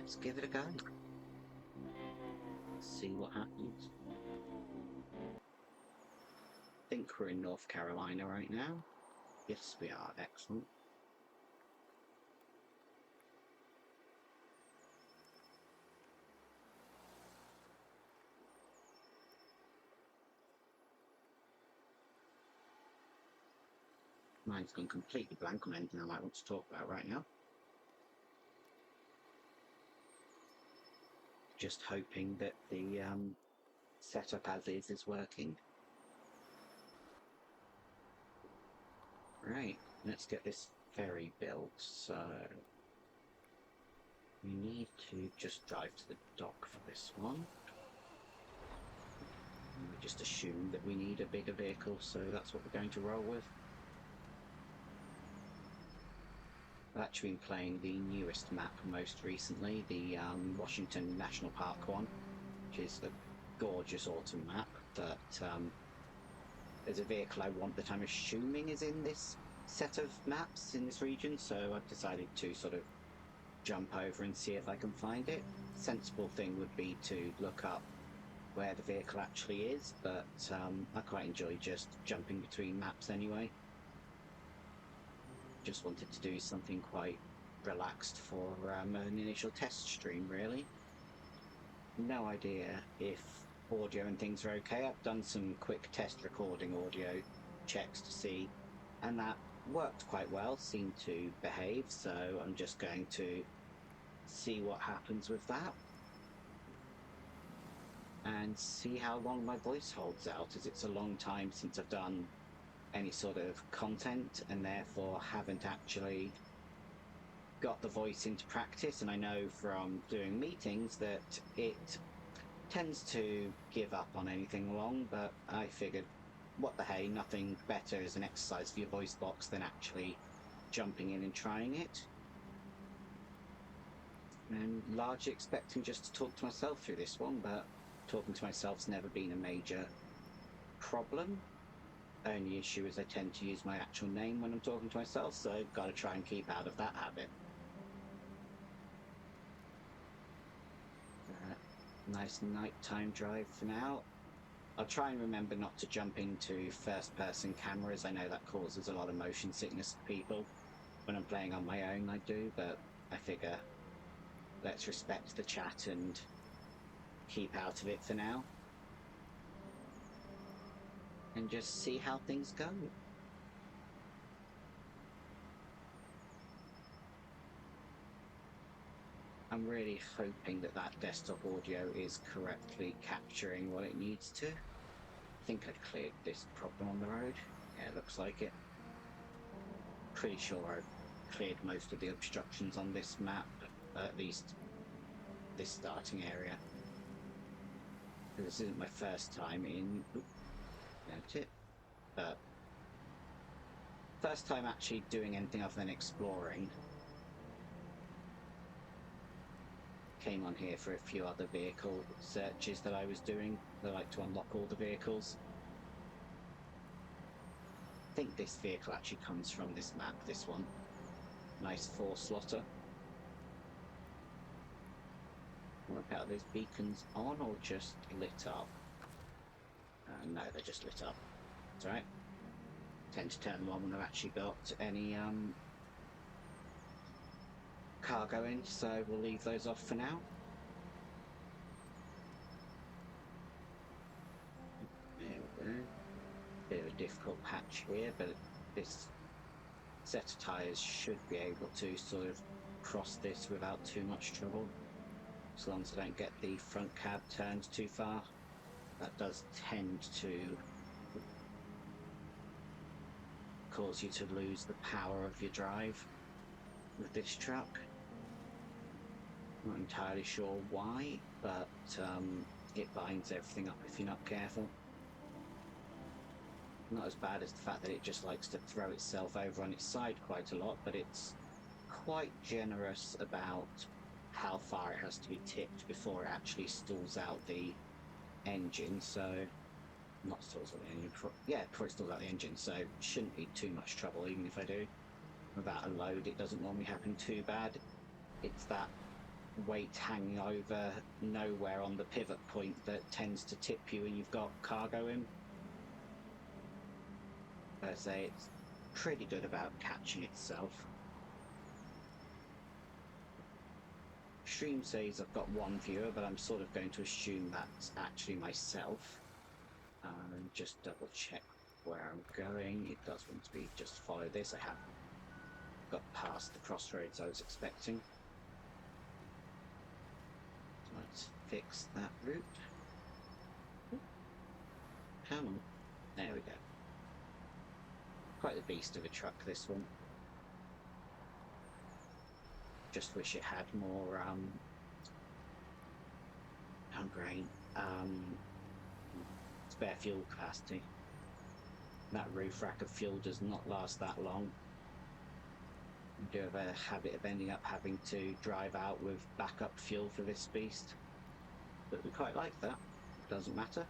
let's give it a go. See what happens. I think we're in North Carolina right now. Yes, we are. Excellent. Mine's gone completely blank on anything I might want to talk about right now. Just hoping that the setup as is working. Right, let's get this ferry built. So we need to just drive to the dock for this one. We just assume that we need a bigger vehicle, so that's what we're going to roll with. I've actually been playing the newest map most recently, the Washington National Park one, which is a gorgeous autumn map that there's a vehicle I want that I'm assuming is in this set of maps in this region, so I've decided to sort of jump over and see if I can find it. Sensible thing would be to look up where the vehicle actually is, but I quite enjoy just jumping between maps anyway. Just wanted to do something quite relaxed for an initial test stream, really. No idea if audio and things are okay. I've done some quick test recording audio checks to see, and that worked quite well, seemed to behave, so I'm just going to see what happens with that and see how long my voice holds out, as it's a long time since I've done any sort of content and therefore haven't actually got the voice into practice. And I know from doing meetings that it tends to give up on anything long, but I figured, what the hey, nothing better as an exercise for your voice box than actually jumping in and trying it. And largely expecting just to talk to myself through this one, but talking to myself's never been a major problem. Only issue is I tend to use my actual name when I'm talking to myself, so I've got to try and keep out of that habit. Nice nighttime drive for now. I'll try and remember not to jump into first-person cameras. I know that causes a lot of motion sickness for people. When I'm playing on my own, I do, but I figure let's respect the chat and keep out of it for now. And just see how things go. I'm really hoping that that desktop audio is correctly capturing what it needs to. I think I've cleared this problem on the road. Yeah, it looks like it. Pretty sure I've cleared most of the obstructions on this map, at least this starting area. This isn't my first time in... That's it. But first time actually doing anything other than exploring. Came on here for a few other vehicle searches that I was doing. I like to unlock all the vehicles. I think this vehicle actually comes from this map, this one. Nice 4-slotter. Work out, are those beacons on or just lit up? No, they're just lit up. It's alright. Tend to turn them on when I've actually got any cargo in, so we'll leave those off for now. There we go. Bit of a difficult patch here, but this set of tyres should be able to sort of cross this without too much trouble, as long as I don't get the front cab turned too far. That does tend to cause you to lose the power of your drive with this truck. Not entirely sure why, but it binds everything up if you're not careful. Not as bad as the fact that it just likes to throw itself over on its side quite a lot, but it's quite generous about how far it has to be tipped before it actually stalls out the engine, so... Not stalls out the engine, before it stalls out the engine, so it shouldn't be too much trouble, even if I do. Without a load, it doesn't normally happen too bad. It's that weight hanging over nowhere on the pivot point that tends to tip you when you've got cargo in. I say it's pretty good about catching itself. Stream says I've got one viewer, but I'm sort of going to assume that's actually myself. And just double check where I'm going. It does want to be just follow this. I have got past the crossroads I was expecting. So let's fix that route. Come on. There we go. Quite the beast of a truck, this one. Just wish it had more spare fuel capacity. That roof rack of fuel does not last that long. I do have a habit of ending up having to drive out with backup fuel for this beast, but we quite like that. Doesn't matter.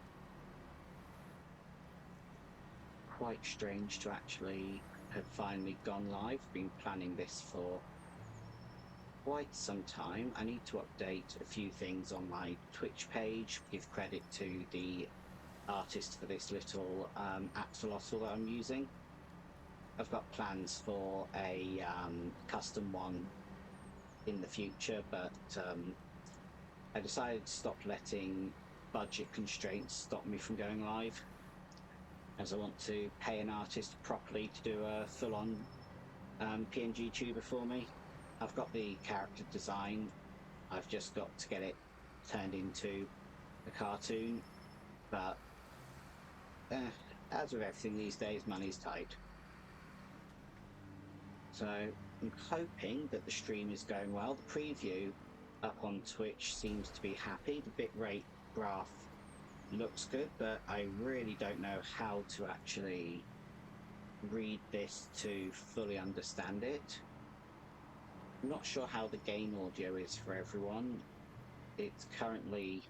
Quite strange to actually have finally gone live. Been planning this for quite some time. I need to update a few things on my Twitch page, give credit to the artist for this little axolotl that I'm using. I've got plans for a custom one in the future, but I decided to stop letting budget constraints stop me from going live, as I want to pay an artist properly to do a full-on PNG tuber for me. I've got the character design, I've just got to get it turned into a cartoon, but as with everything these days, money's tight. So I'm hoping that the stream is going well. The preview up on Twitch seems to be happy. The bitrate graph looks good, but I really don't know how to actually read this to fully understand it. I'm not sure how the game audio is for everyone. It's currently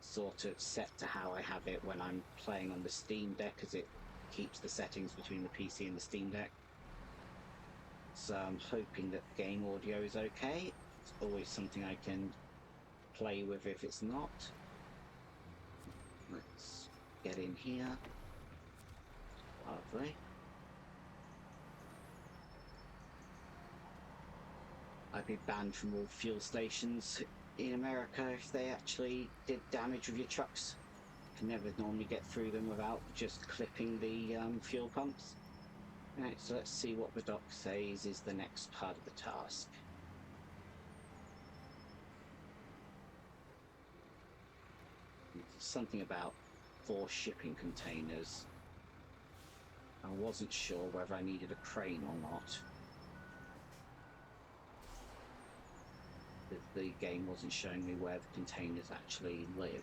sort of set to how I have it when I'm playing on the Steam Deck, as it keeps the settings between the PC and the Steam Deck. So I'm hoping that the game audio is okay. It's always something I can play with if it's not. Let's get in here. Lovely. I'd be banned from all fuel stations in America if they actually did damage with your trucks. You can never normally get through them without just clipping the fuel pumps. Right, so let's see what the doc says is the next part of the task. Something about 4 shipping containers. I wasn't sure whether I needed a crane or not. The game wasn't showing me where the containers actually lived.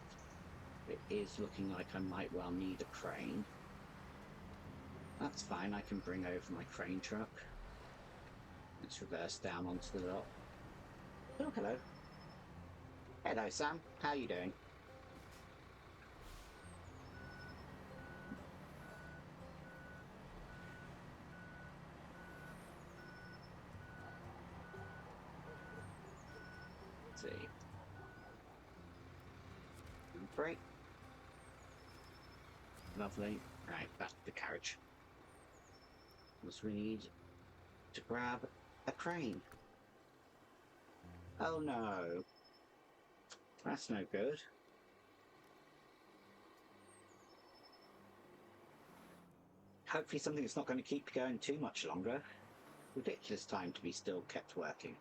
It is looking like I might well need a crane. That's fine, I can bring over my crane truck. Let's reverse down onto the dock. Oh, hello. Hello, Sam. How are you doing? Let's see. Break. Lovely. Right, back to the carriage. We need to grab a crane. Oh no. That's no good. Hopefully something that's not going to keep you going too much longer. Ridiculous time to be still kept working.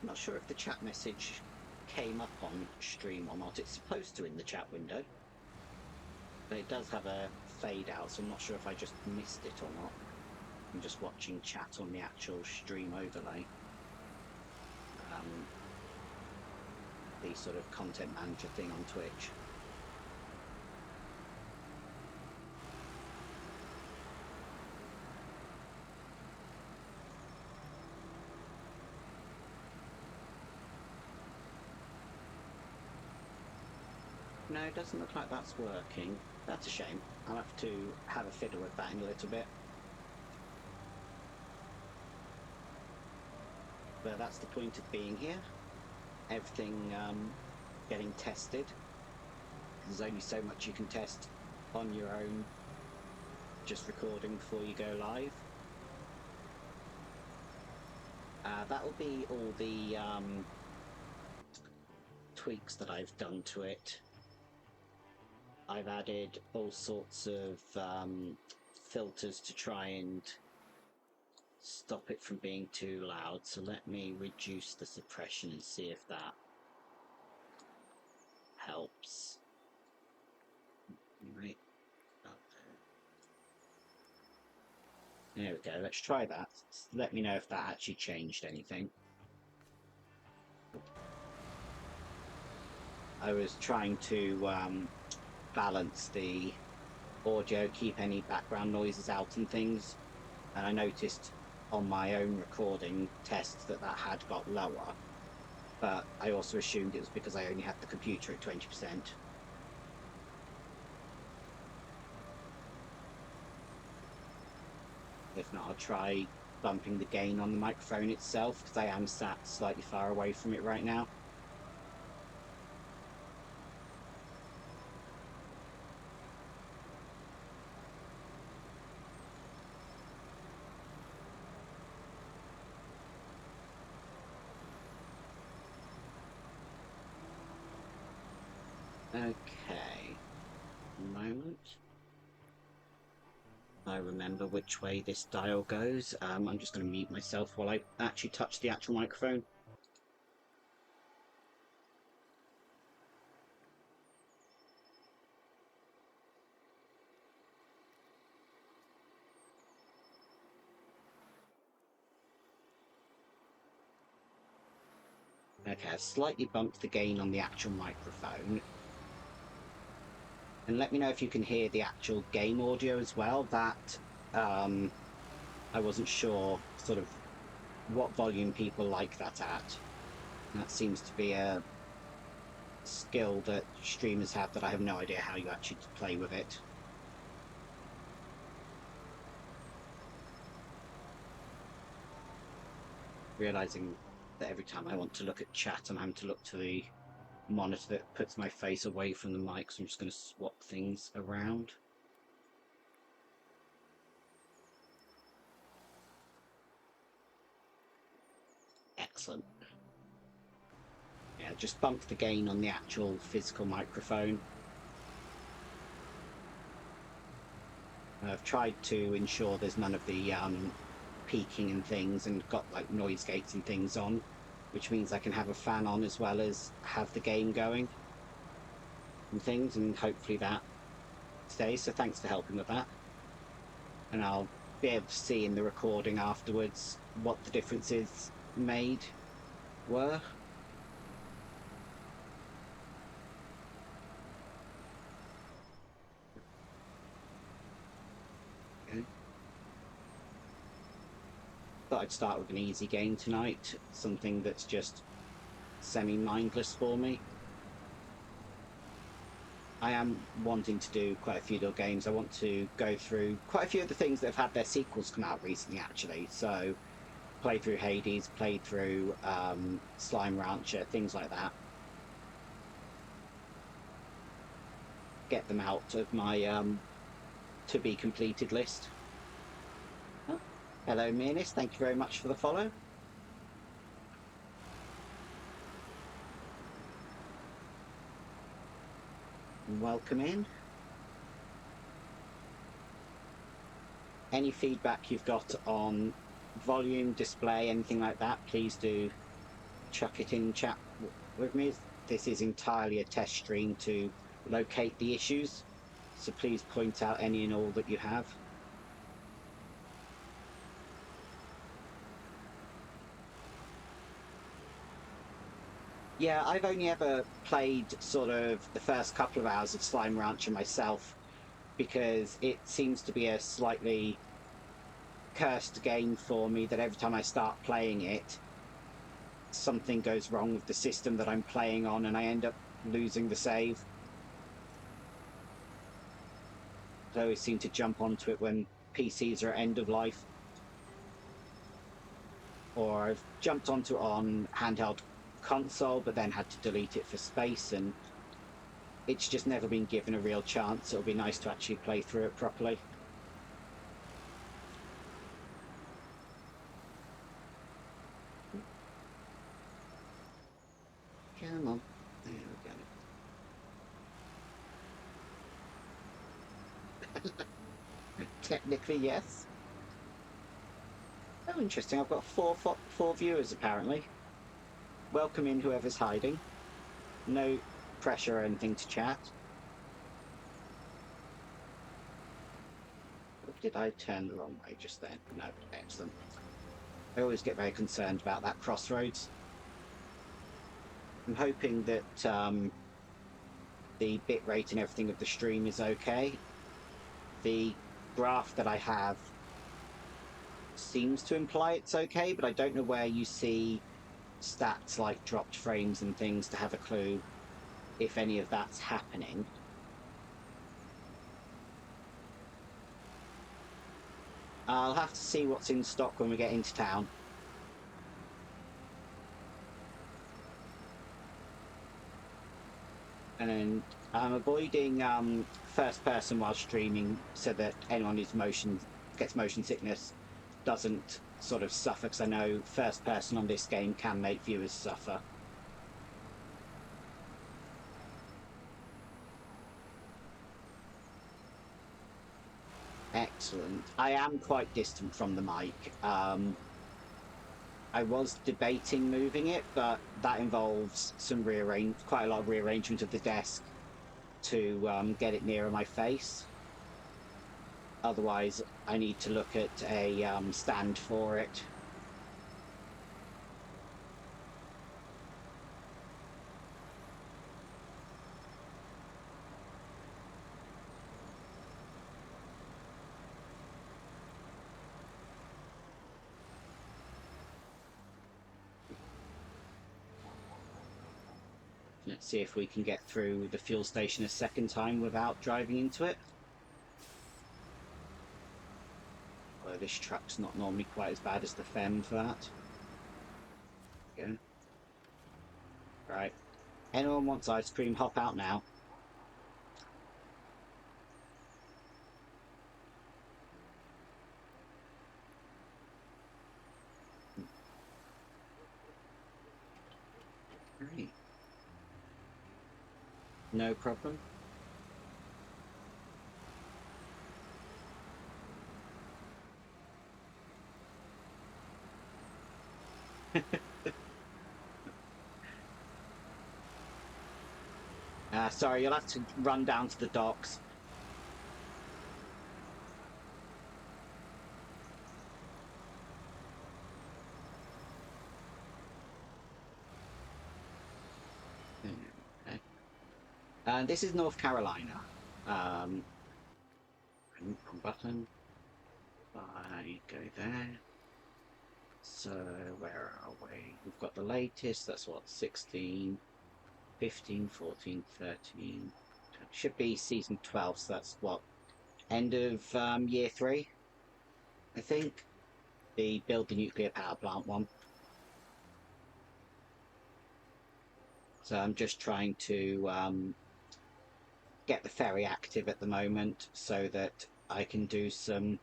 I'm not sure if the chat message came up on stream or not. It's supposed to in the chat window, but it does have a fade out, so I'm not sure if I just missed it or not. I'm just watching chat on the actual stream overlay. The sort of content manager thing on Twitch. No, it doesn't look like that's working. That's a shame. I'll have to have a fiddle with that in a little bit. But that's the point of being here. Everything getting tested. There's only so much you can test on your own, just recording before you go live. That'll be all the tweaks that I've done to it. I've added all sorts of filters to try and stop it from being too loud, so let me reduce the suppression and see if that helps. Right. There we go, let's try that. Let me know if that actually changed anything. I was trying to balance the audio, keep any background noises out and things, and I noticed on my own recording tests that had got lower, but I also assumed it was because I only had the computer at 20%. If not, I'll try bumping the gain on the microphone itself, because I am sat slightly far away from it right now. Okay, moment. I remember which way this dial goes. I'm just going to mute myself while I actually touch the actual microphone. Okay, I've slightly bumped the gain on the actual microphone. And let me know if you can hear the actual game audio as well. That I wasn't sure sort of what volume people like that at. That seems to be a skill that streamers have that I have no idea how you actually play with it. Realizing that every time I want to look at chat, I'm having to look to the monitor that puts my face away from the mic, so I'm just going to swap things around. Excellent. Yeah, just bump the gain on the actual physical microphone. I've tried to ensure there's none of the peaking and things, and got like noise gates and things on, which means I can have a fan on as well as have the game going and things, and hopefully that stays. So thanks for helping with that. And I'll be able to see in the recording afterwards what the differences were. Okay. Thought I'd start with an easy game tonight, something that's just semi-mindless for me. I am wanting to do quite a few little games. I want to go through quite a few of the things that have had their sequels come out recently, actually. So, play through Hades, play through Slime Rancher, things like that. Get them out of my to-be completed list. Oh, hello, Mearnis. Thank you very much for the follow. Welcome in. Any feedback you've got on volume, display, anything like that, please do chuck it in chat with me. This is entirely a test stream to locate the issues, so please point out any and all that you have. Yeah, I've only ever played sort of the first couple of hours of Slime Rancher myself, because it seems to be a slightly cursed game for me, that every time I start playing it, something goes wrong with the system that I'm playing on and I end up losing the save. I always seem to jump onto it when PCs are at end of life. Or I've jumped onto it on handheld console, but then had to delete it for space, and it's just never been given a real chance. It'll be nice to actually play through it properly. Come on. There we go. Technically, yes. Oh, interesting. I've got four viewers, apparently. Welcome in whoever's hiding. No pressure or anything to chat. Did I turn the wrong way just then? No, excellent. I always get very concerned about that crossroads. I'm hoping that the bitrate and everything of the stream is okay. The graph that I have seems to imply it's okay, but I don't know where you see stats like dropped frames and things to have a clue if any of that's happening. I'll have to see what's in stock when we get into town. And I'm avoiding first person while streaming so that anyone who gets motion sickness doesn't sort of suffer, because I know first person on this game can make viewers suffer. Excellent. I am quite distant from the mic. I was debating moving it, but that involves some quite a lot of rearrangement of the desk to get it nearer my face. Otherwise, I need to look at a stand for it. Let's see if we can get through the fuel station a second time without driving into it. Although this truck's not normally quite as bad as the Fem for that. Again. Right. Anyone wants ice cream, hop out now. Right. No problem. Sorry, you'll have to run down to the docks. Okay. This is North Carolina. Wrong button. I go there. So where are we? We've got the latest. That's what, 16, 15, 14, 13. Should be season 12. So that's what, end of year 3, I think. The build the nuclear power plant one. So I'm just trying to get the ferry active at the moment so that I can do some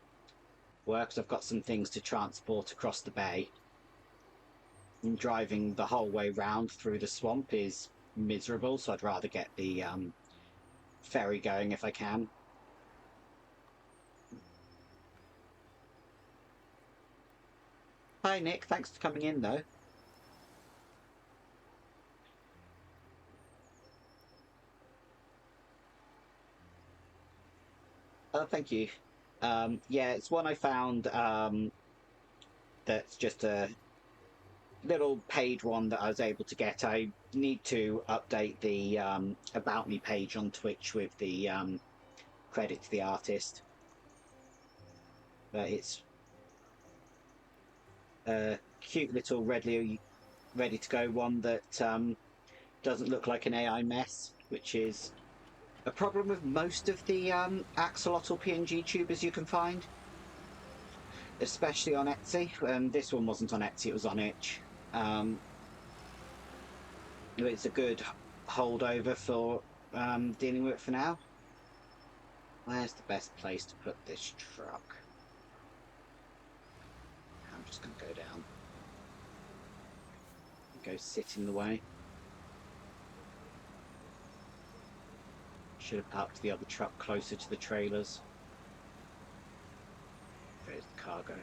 work. So I've got some things to transport across the bay. And driving the whole way round through the swamp is miserable, so I'd rather get the ferry going if I can. Hi Nick, thanks for coming in though. Oh, thank you. Yeah, it's one I found that's just a little paid one that I was able to get. I need to update the About Me page on Twitch with the credit to the artist. But it's a cute little ready to go one that doesn't look like an AI mess, which is A problem with most of the axolotl PNG tubers you can find, especially on Etsy. This one wasn't on Etsy; it was on Itch. It's a good holdover for dealing with it for now. Where's the best place to put this truck? I'm just going to go down. Go sit in the way. Should have parked the other truck closer to the trailers. There's the cargo.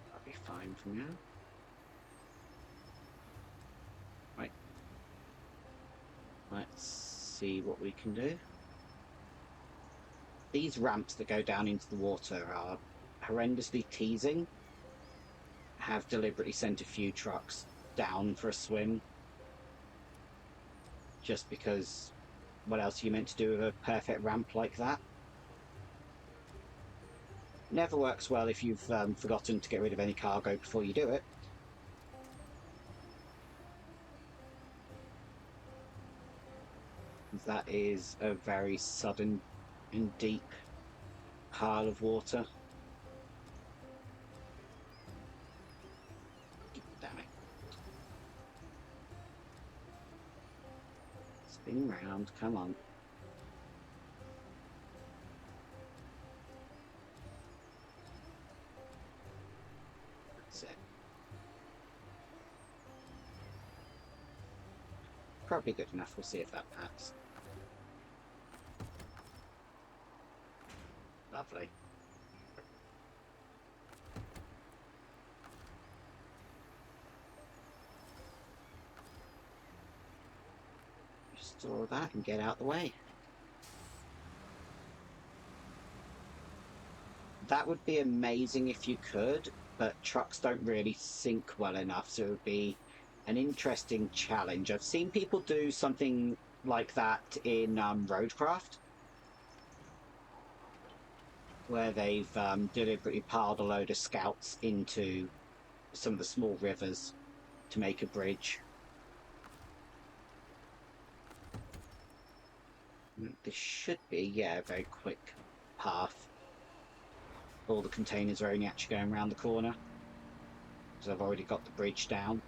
That'll be fine for now. Right. Let's see what we can do. These ramps that go down into the water are horrendously teasing. Have deliberately sent a few trucks down for a swim. Just because what else are you meant to do with a perfect ramp like that? Never works well if you've forgotten to get rid of any cargo before you do it. That is a very sudden and deep pile of water. Damn it. Spin round, come on. That's it. Probably good enough, we'll see if that packs. Lovely. Store that and get out the way. That would be amazing if you could, but trucks don't really sink well enough, so it would be an interesting challenge. I've seen people do something like that in Roadcraft, where they've deliberately piled a load of scouts into some of the small rivers to make a bridge. This should be, yeah, a very quick path. All the containers are only actually going around the corner, because I've already got the bridge down.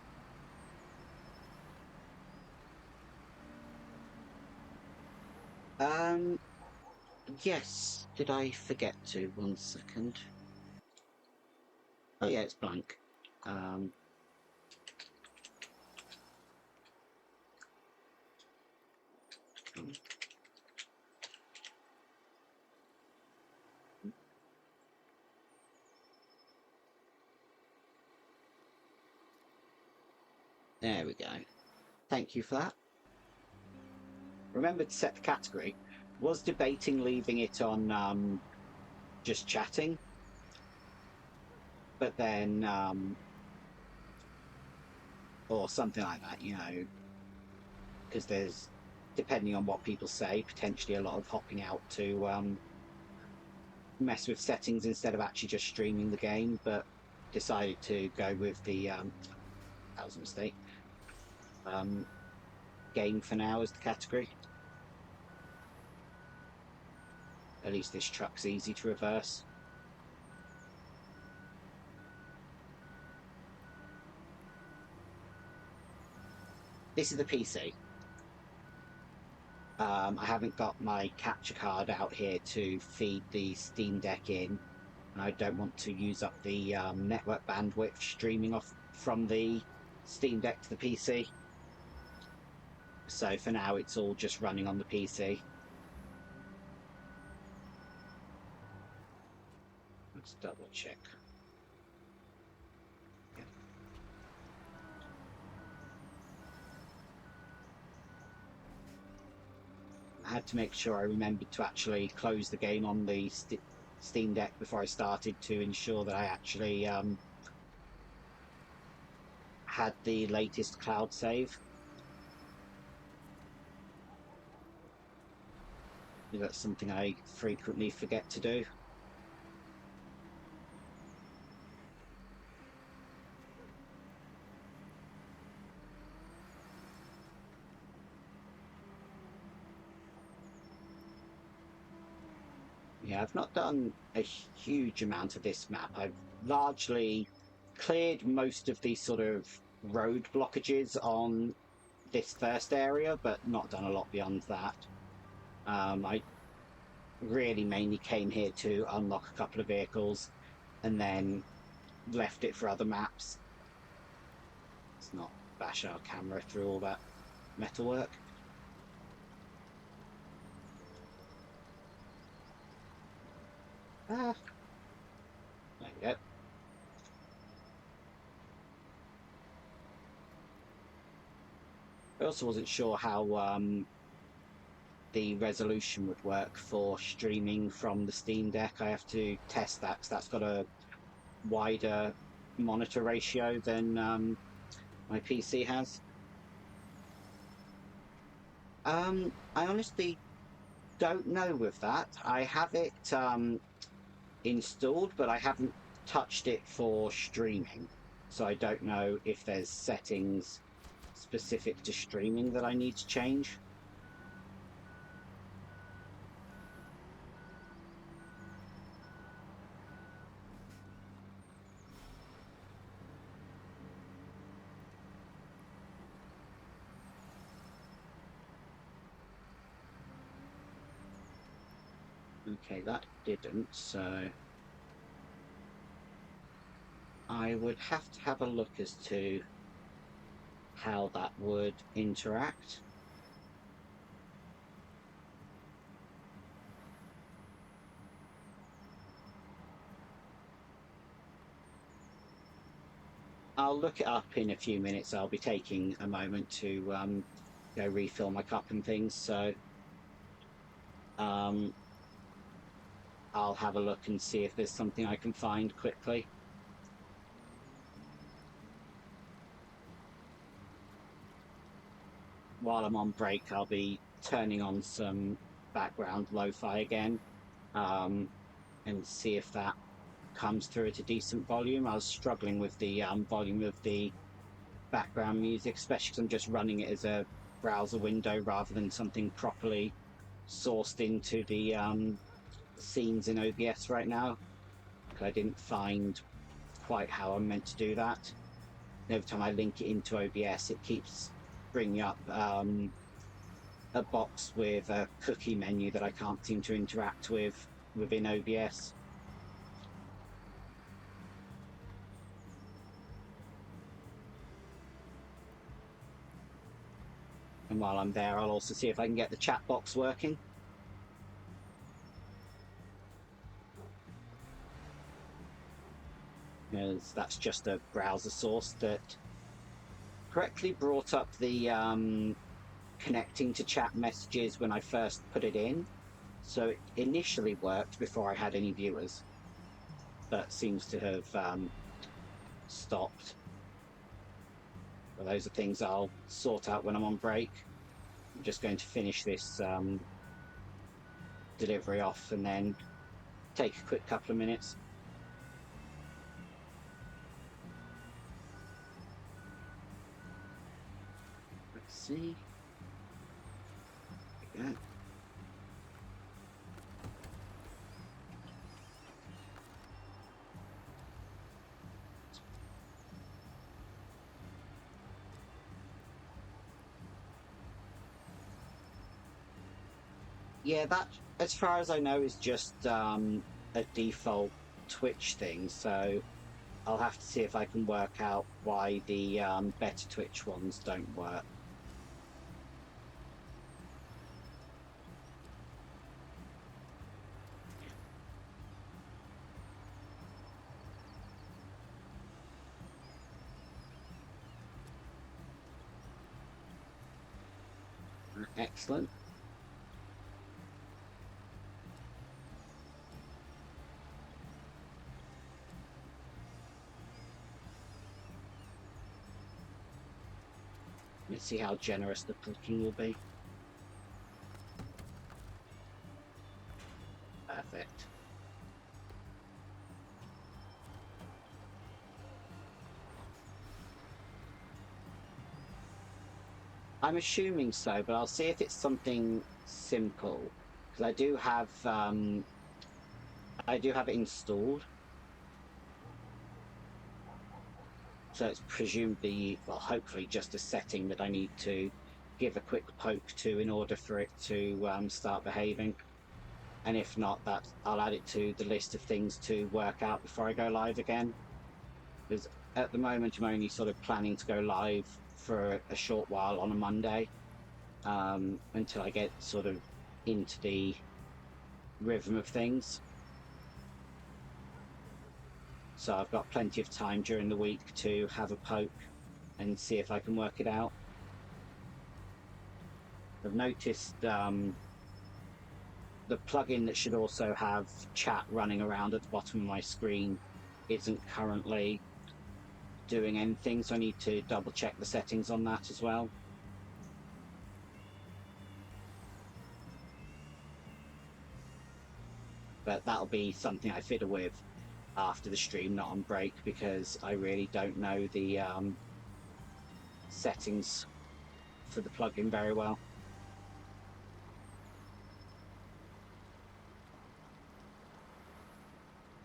Yes, did I forget to? 1 second. Oh yeah, it's blank. There we go. Thank you for that. Remember to set the category. Was debating leaving it on just chatting, but then or something like that, you know, because there's, depending on what people say, potentially a lot of hopping out to mess with settings instead of actually just streaming the game, but decided to go with the that was a mistake. Game for now as the category. At least this truck's easy to reverse. This is the PC. I haven't got my capture card out here to feed the Steam Deck in, and I don't want to use up the network bandwidth streaming off from the Steam Deck to the PC. So for now, it's all just running on the PC. Let's double check. Yeah. I had to make sure I remembered to actually close the game on the Steam Deck before I started to ensure that I actually had the latest cloud save. That's something I frequently forget to do. Yeah, I've not done a huge amount of this map. I've largely cleared most of the sort of road blockages on this first area, but not done a lot beyond that. I really mainly came here to unlock a couple of vehicles and then left it for other maps. Let's not bash our camera through all that metalwork. Ah, there we go. I also wasn't sure how the resolution would work for streaming from the Steam Deck. I have to test that because that's got a wider monitor ratio than my PC has. I honestly don't know with that. I have it installed, but I haven't touched it for streaming. So I don't know if there's settings specific to streaming that I need to change. Okay, that didn't, so I would have to have a look as to how that would interact. I'll look it up in a few minutes. I'll be taking a moment to go refill my cup and things, so um, I'll have a look and see if there's something I can find quickly. While I'm on break, I'll be turning on some background lo-fi again and see if that comes through at a decent volume. I was struggling with the volume of the background music, especially because I'm just running it as a browser window rather than something properly sourced into the scenes in OBS right now. Because I didn't find quite how I'm meant to do that. And every time I link it into OBS, it keeps bringing up a box with a cookie menu that I can't seem to interact with within OBS. And while I'm there, I'll also see if I can get the chat box working. Because that's just a browser source that correctly brought up the connecting to chat messages when I first put it in. So it initially worked before I had any viewers, but seems to have stopped. But those are things I'll sort out when I'm on break. I'm just going to finish this delivery off and then take a quick couple of minutes. Let's see. There we go. Yeah, that, as far as I know, is just a default Twitch thing. So I'll have to see if I can work out why the better Twitch ones don't work. Excellent. Let's see how generous the cooking will be. Perfect. I'm assuming so, but I'll see if it's something simple. Because I do have I do have it installed. So it's presumably, well, hopefully just a setting that I need to give a quick poke to in order for it to start behaving. And if not, that I'll add it to the list of things to work out before I go live again. Because at the moment, I'm only sort of planning to go live for a short while on a Monday until I get sort of into the rhythm of things. So I've got plenty of time during the week to have a poke and see if I can work it out. I've noticed the plugin that should also have chat running around at the bottom of my screen isn't currently doing anything, so I need to double check the settings on that as well. But that'll be something I fiddle with after the stream, not on break, because I really don't know the settings for the plugin very well.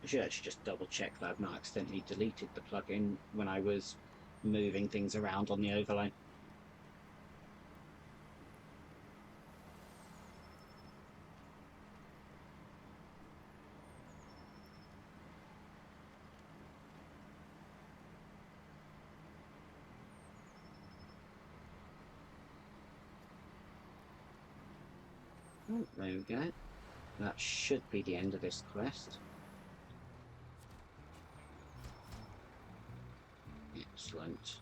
I should actually just double check that I've not accidentally deleted the plugin when I was moving things around on the overlay. Oh, there we go. That should be the end of this quest. Excellent.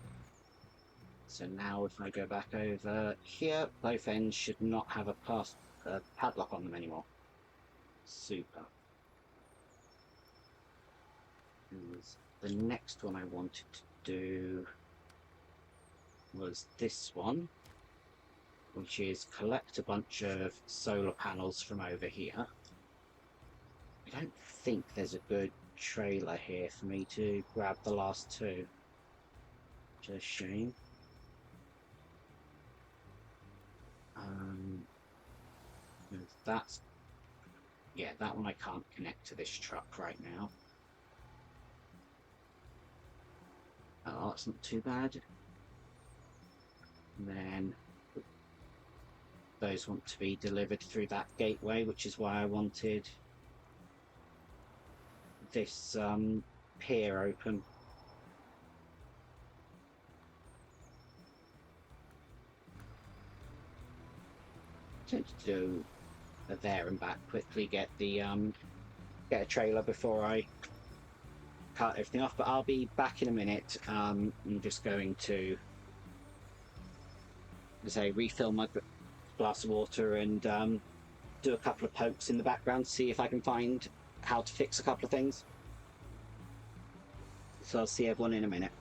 So now if I go back over here, both ends should not have a padlock on them anymore. Super. And the next one I wanted to do was this one, which is collect a bunch of solar panels from over here. I don't think there's a good trailer here for me to grab the last two. Which is a shame. That's, yeah, that one I can't connect to this truck right now. Oh, that's not too bad. And then those want to be delivered through that gateway, which is why I wanted this pier open. To do a there and back quickly, get the get a trailer before I cut everything off, but I'll be back in a minute. I'm just going to say refill my glass of water and do a couple of pokes in the background, see if I can find how to fix a couple of things. So I'll see everyone in a minute.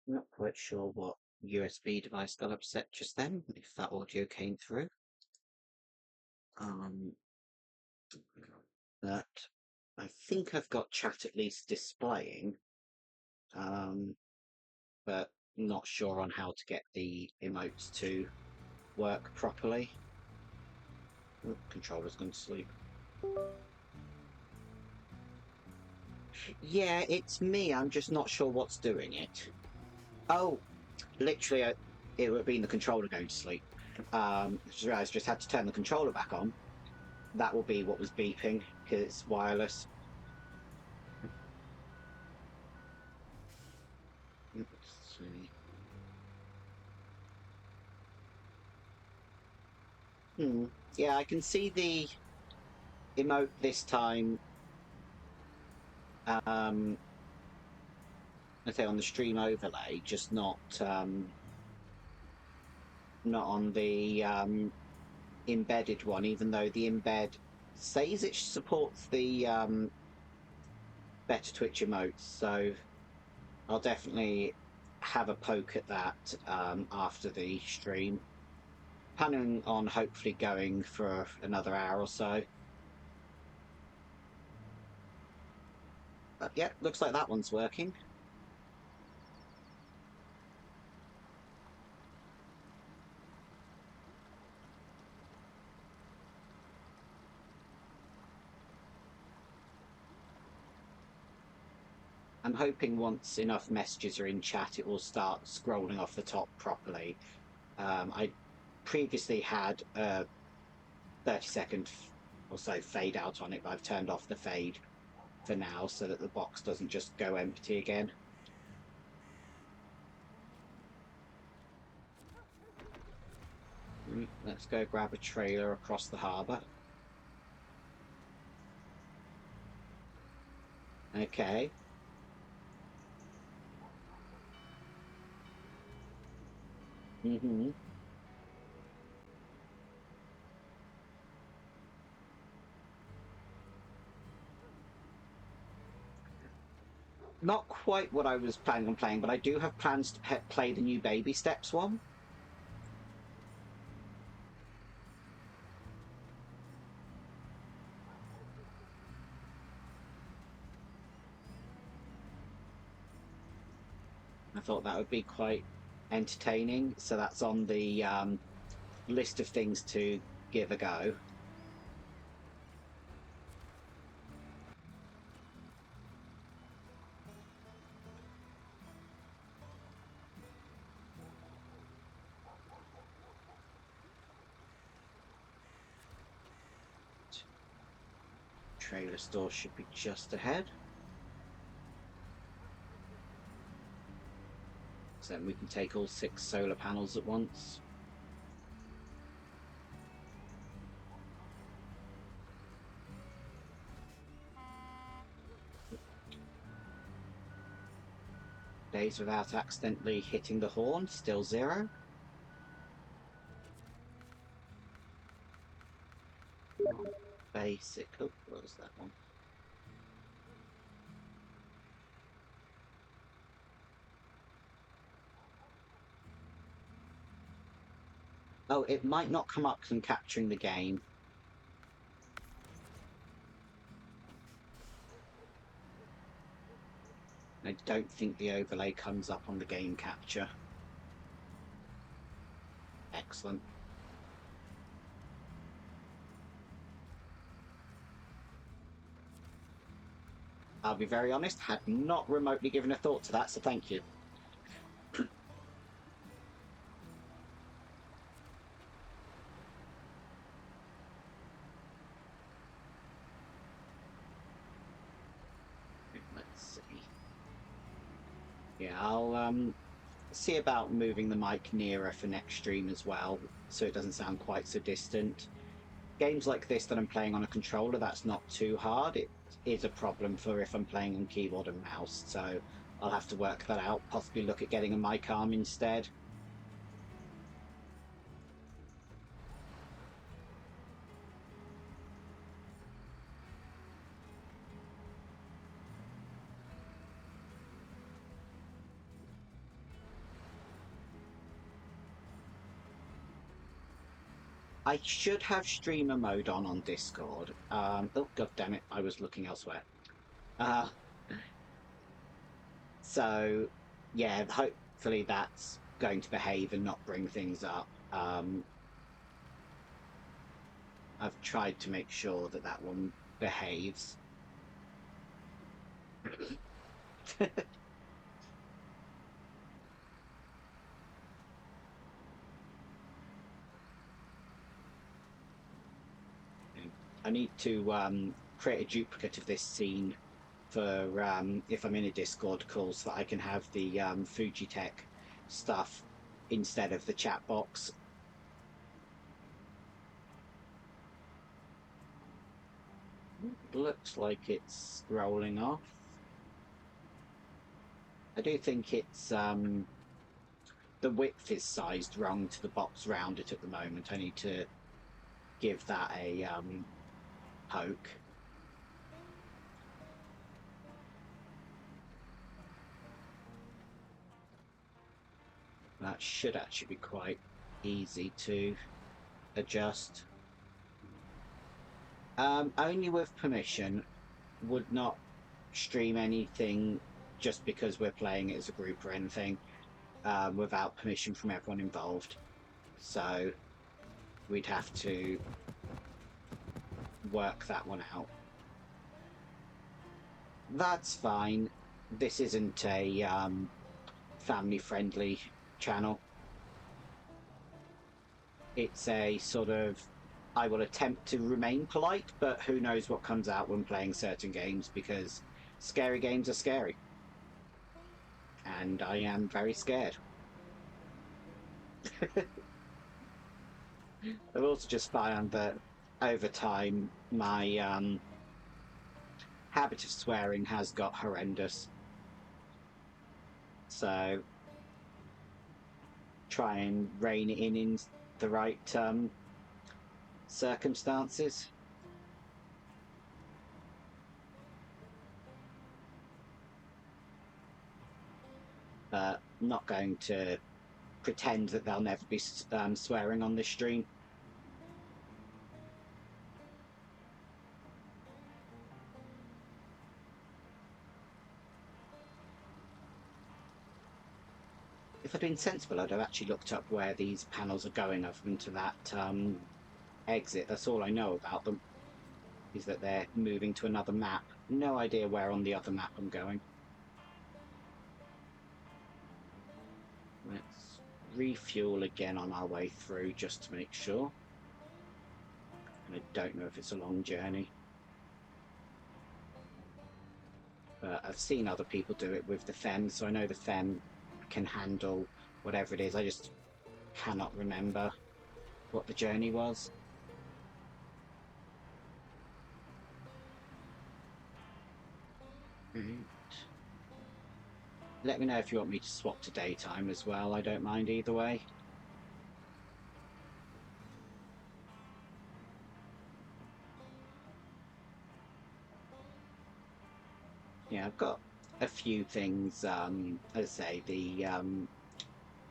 Not quite sure what USB device got upset just then, if that audio came through. Um, but I think I've got chat at least displaying, but not sure on how to get the emotes to work properly. Oh, controller's gone to sleep. Yeah, it's me. I'm just not sure what's doing it. Oh, literally, it would have been the controller going to sleep. Just realised just had to turn the controller back on. That will be what was beeping because it's wireless. Let's see. Yeah, I can see the emote this time. I say on the stream overlay, just not on the embedded one. Even though the embed says it supports the better Twitch emotes, so I'll definitely have a poke at that after the stream. Planning on hopefully going for another hour or so. But yeah, looks like that one's working. I'm hoping once enough messages are in chat, it will start scrolling off the top properly. I previously had a 30-second or so fade out on it, but I've turned off the fade for now so that the box doesn't just go empty again. Let's go grab a trailer across the harbour. Okay. Not quite what I was planning on playing, but I do have plans to play the new Baby Steps one. I thought that would be quite entertaining, so that's on the list of things to give a go. Trailer store should be just ahead. So then we can take all 6 solar panels at once. Days without accidentally hitting the horn, still 0. Basic. Oh, what was that one? Oh, it might not come up from capturing the game. I don't think the overlay comes up on the game capture. Excellent. I'll be very honest, had not remotely given a thought to that, so thank you. Let's see. Yeah, I'll see about moving the mic nearer for next stream as well, so it doesn't sound quite so distant. Games like this that I'm playing on a controller, that's not too hard. It is a problem for if I'm playing on keyboard and mouse, so I'll have to work that out, possibly look at getting a mic arm instead. I should have streamer mode on Discord. Oh god damn it! I was looking elsewhere. Uh, so yeah, hopefully that's going to behave and not bring things up. I've tried to make sure that that one behaves. I need to create a duplicate of this scene for if I'm in a Discord call so that I can have the Fujitech stuff instead of the chat box. Looks like it's rolling off. I do think it's the width is sized wrong to the box around it at the moment. I need to give that a poke. That should actually be quite easy to adjust. Only with permission. Would not stream anything just because we're playing it as a group or anything without permission from everyone involved. So we'd have to work that one out. That's fine. This isn't a family-friendly channel. It's a sort of, I will attempt to remain polite, but who knows what comes out when playing certain games, because scary games are scary. And I am very scared. I've also just found that over time my habit of swearing has got horrendous. So try and rein it in the right circumstances. But not going to pretend that there'll never be swearing on this stream. If I'd been sensible, I'd have actually looked up where these panels are going over into that exit. That's all I know about them, is that they're moving to another map. No idea where on the other map I'm going. Let's refuel again on our way through just to make sure. And I don't know if it's a long journey. But I've seen other people do it with the Fem, so I know the Fem can handle whatever it is. I just cannot remember what the journey was. Right. Let me know if you want me to swap to daytime as well. I don't mind either way. Yeah, I've got a few things, as I say, the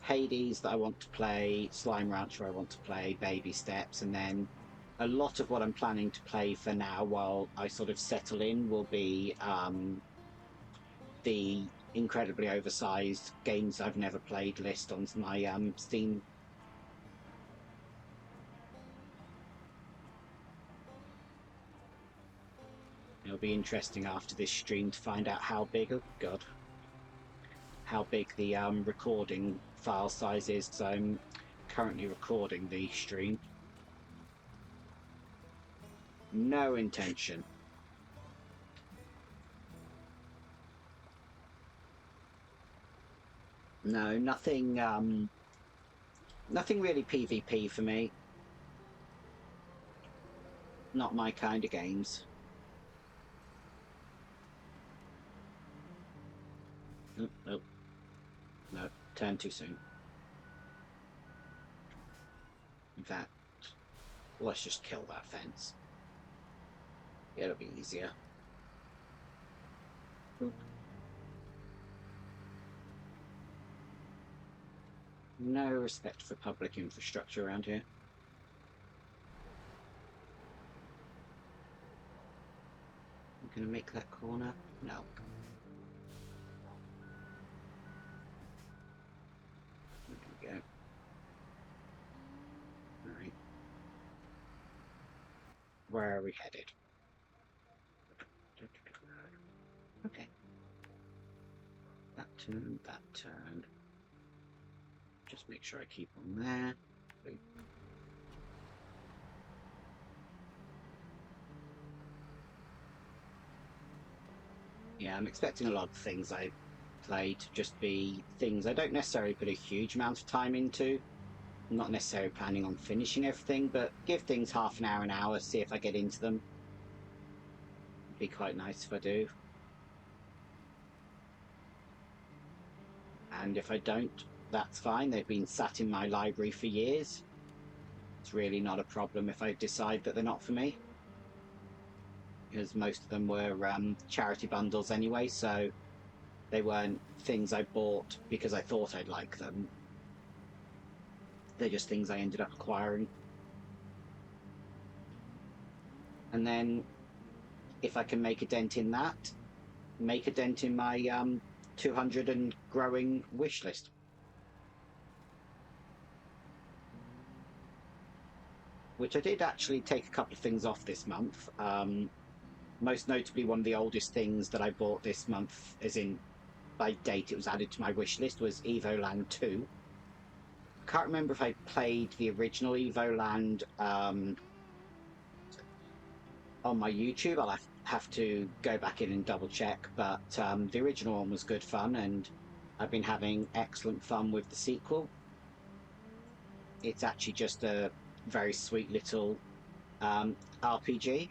Hades that I want to play, Slime Rancher I want to play, Baby Steps, and then a lot of what I'm planning to play for now while I sort of settle in will be the incredibly oversized games I've never played list on my Steam. It'll be interesting after this stream to find out how big, oh god, how big the recording file size is, because I'm currently recording the stream. No intention. No, nothing nothing really PvP for me. Not my kind of games. Nope, nope. No, turn too soon. In fact, let's just kill that fence. It'll be easier. Oop. No respect for public infrastructure around here. Gonna make that corner? No. There we go. Alright. Where are we headed? Okay. That turn, that turn. Just make sure I keep on there. Yeah, I'm expecting a lot of things I play to just be things I don't necessarily put a huge amount of time into. I'm not necessarily planning on finishing everything, but give things half an hour, see if I get into them. It'd be quite nice if I do. And if I don't, that's fine. They've been sat in my library for years. It's really not a problem if I decide that they're not for me, because most of them were charity bundles anyway, so they weren't things I bought because I thought I'd like them. They're just things I ended up acquiring. And then if I can make a dent in that, make a dent in my 200 and growing wish list. Which I did actually take a couple of things off this month. Most notably, one of the oldest things that I bought this month, as in by date it was added to my wish list, was Evoland 2. I can't remember if I played the original Evoland on my YouTube. I'll have to go back in and double check, but the original one was good fun, and I've been having excellent fun with the sequel. It's actually just a very sweet little RPG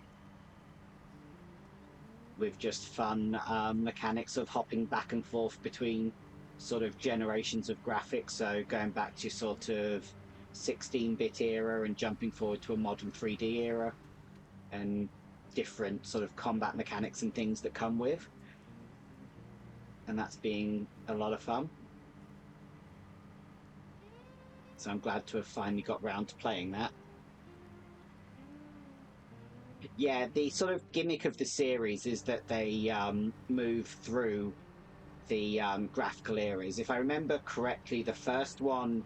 with just fun mechanics of hopping back and forth between sort of generations of graphics. So going back to sort of 16-bit era and jumping forward to a modern 3D era, and different sort of combat mechanics and things that come with. And that's being a lot of fun. So I'm glad to have finally got round to playing that. Yeah, the sort of gimmick of the series is that they move through the graphical eras. If I remember correctly, the first one,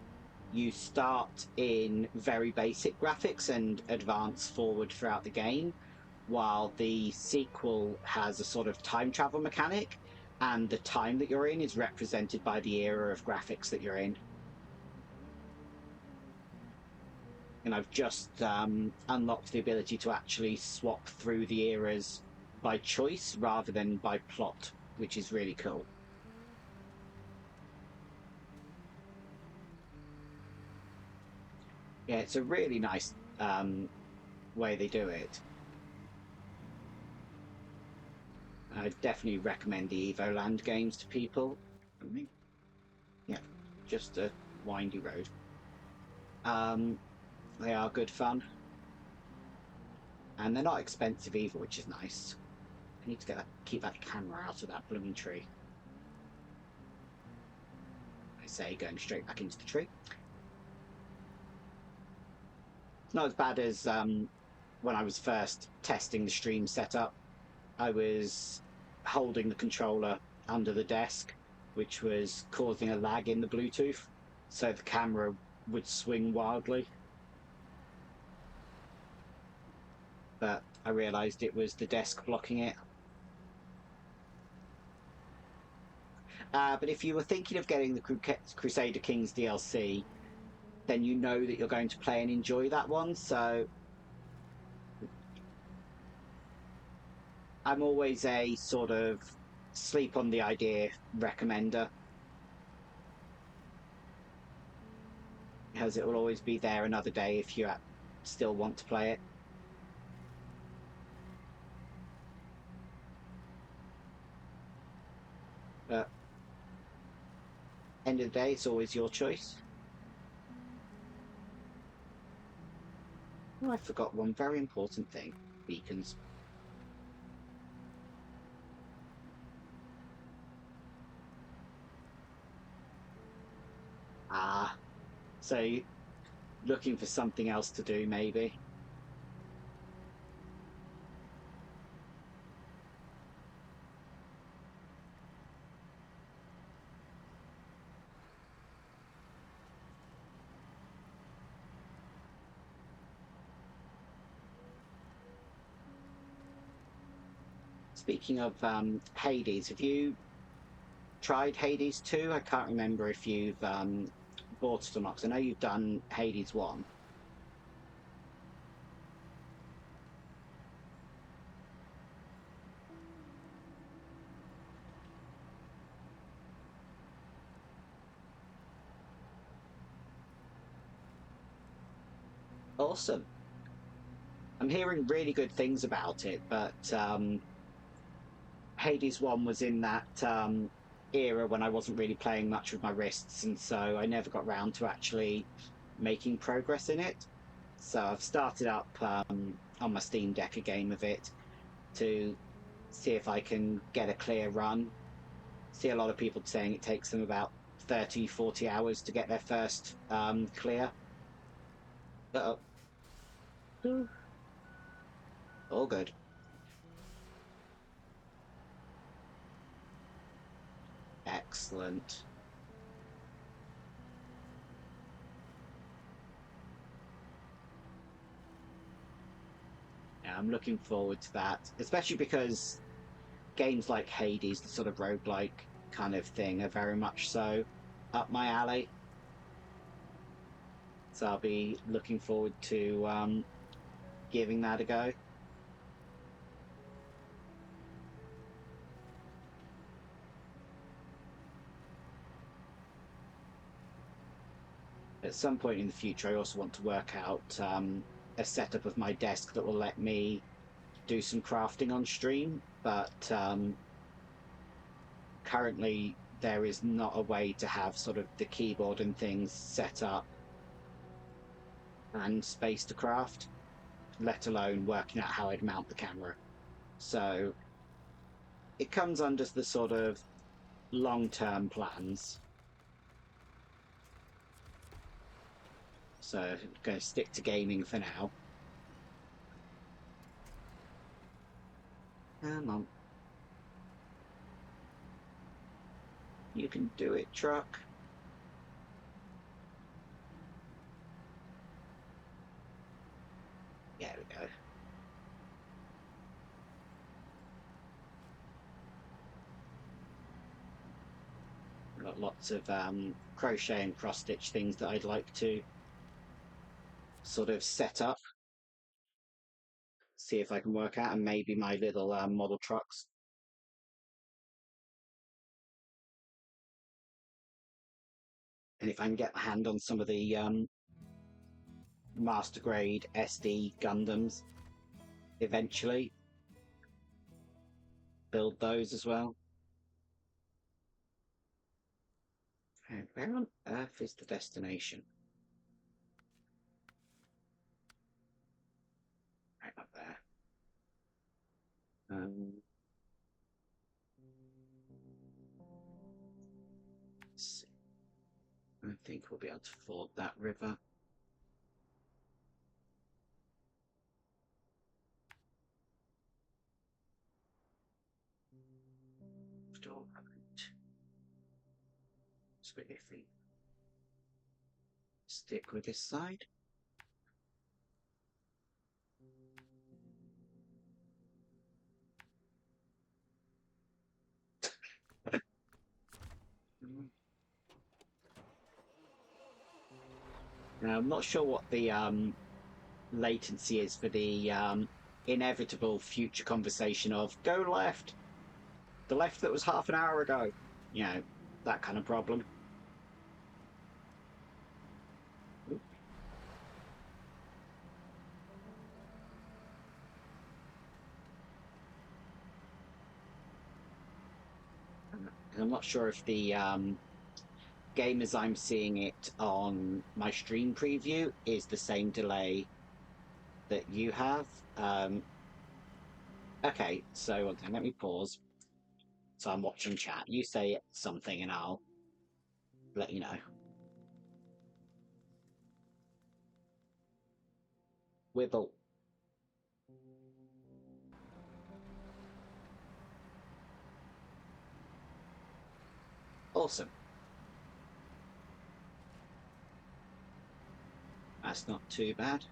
you start in very basic graphics and advance forward throughout the game, while the sequel has a sort of time travel mechanic, and the time that you're in is represented by the era of graphics that you're in. And I've just unlocked the ability to actually swap through the eras by choice rather than by plot, which is really cool. Yeah, it's a really nice way they do it. I definitely recommend the Evoland games to people. Yeah, just a windy road. They are good fun. And they're not expensive either, which is nice. I need to keep that camera out of that blooming tree. I say, going straight back into the tree. It's not as bad as when I was first testing the stream setup. I was holding the controller under the desk, which was causing a lag in the Bluetooth, so the camera would swing wildly. But I realised it was the desk blocking it. But if you were thinking of getting the Crusader Kings DLC, then you know that you're going to play and enjoy that one, so I'm always a sort of sleep on the idea recommender, because it will always be there another day if you still want to play it. But end of the day, it's always your choice. Oh, I forgot one very important thing. Beacons. So looking for something else to do, maybe. Speaking of Hades, have you tried Hades 2? I can't remember if you've bought it or not, 'cause I know you've done Hades 1. Awesome. I'm hearing really good things about it, but Hades 1 was in that era when I wasn't really playing much with my wrists, and so I never got round to actually making progress in it. So I've started up on my Steam Deck a game of it to see if I can get a clear run. See a lot of people saying it takes them about 30, 40 hours to get their first clear. Uh-oh. All good. Excellent. Yeah, I'm looking forward to that, especially because games like Hades, the sort of roguelike kind of thing, are very much so up my alley. So I'll be looking forward to giving that a go. At some point in the future, I also want to work out a setup of my desk that will let me do some crafting on stream, but currently there is not a way to have sort of the keyboard and things set up and space to craft, let alone working out how I'd mount the camera. So it comes under the sort of long-term plans. So I'm going to stick to gaming for now. Come on. You can do it, truck. There we go. I've got lots of crochet and cross stitch things that I'd like to sort of set up, see if I can work out, and maybe my little model trucks. And if I can get my hand on some of the master grade SD Gundams, eventually build those as well. Okay, where on earth is the destination? Right up there. Let's see. I think we'll be able to ford that river. Still haven't. So if we stick with this side. Now, I'm not sure what the latency is for the inevitable future conversation of go left, the left that was half an hour ago. You know, that kind of problem. I'm not sure if the game as I'm seeing it on my stream preview is the same delay that you have. Okay, so let me pause. So I'm watching chat. You say something and I'll let you know. Wibble. Awesome. That's not too bad.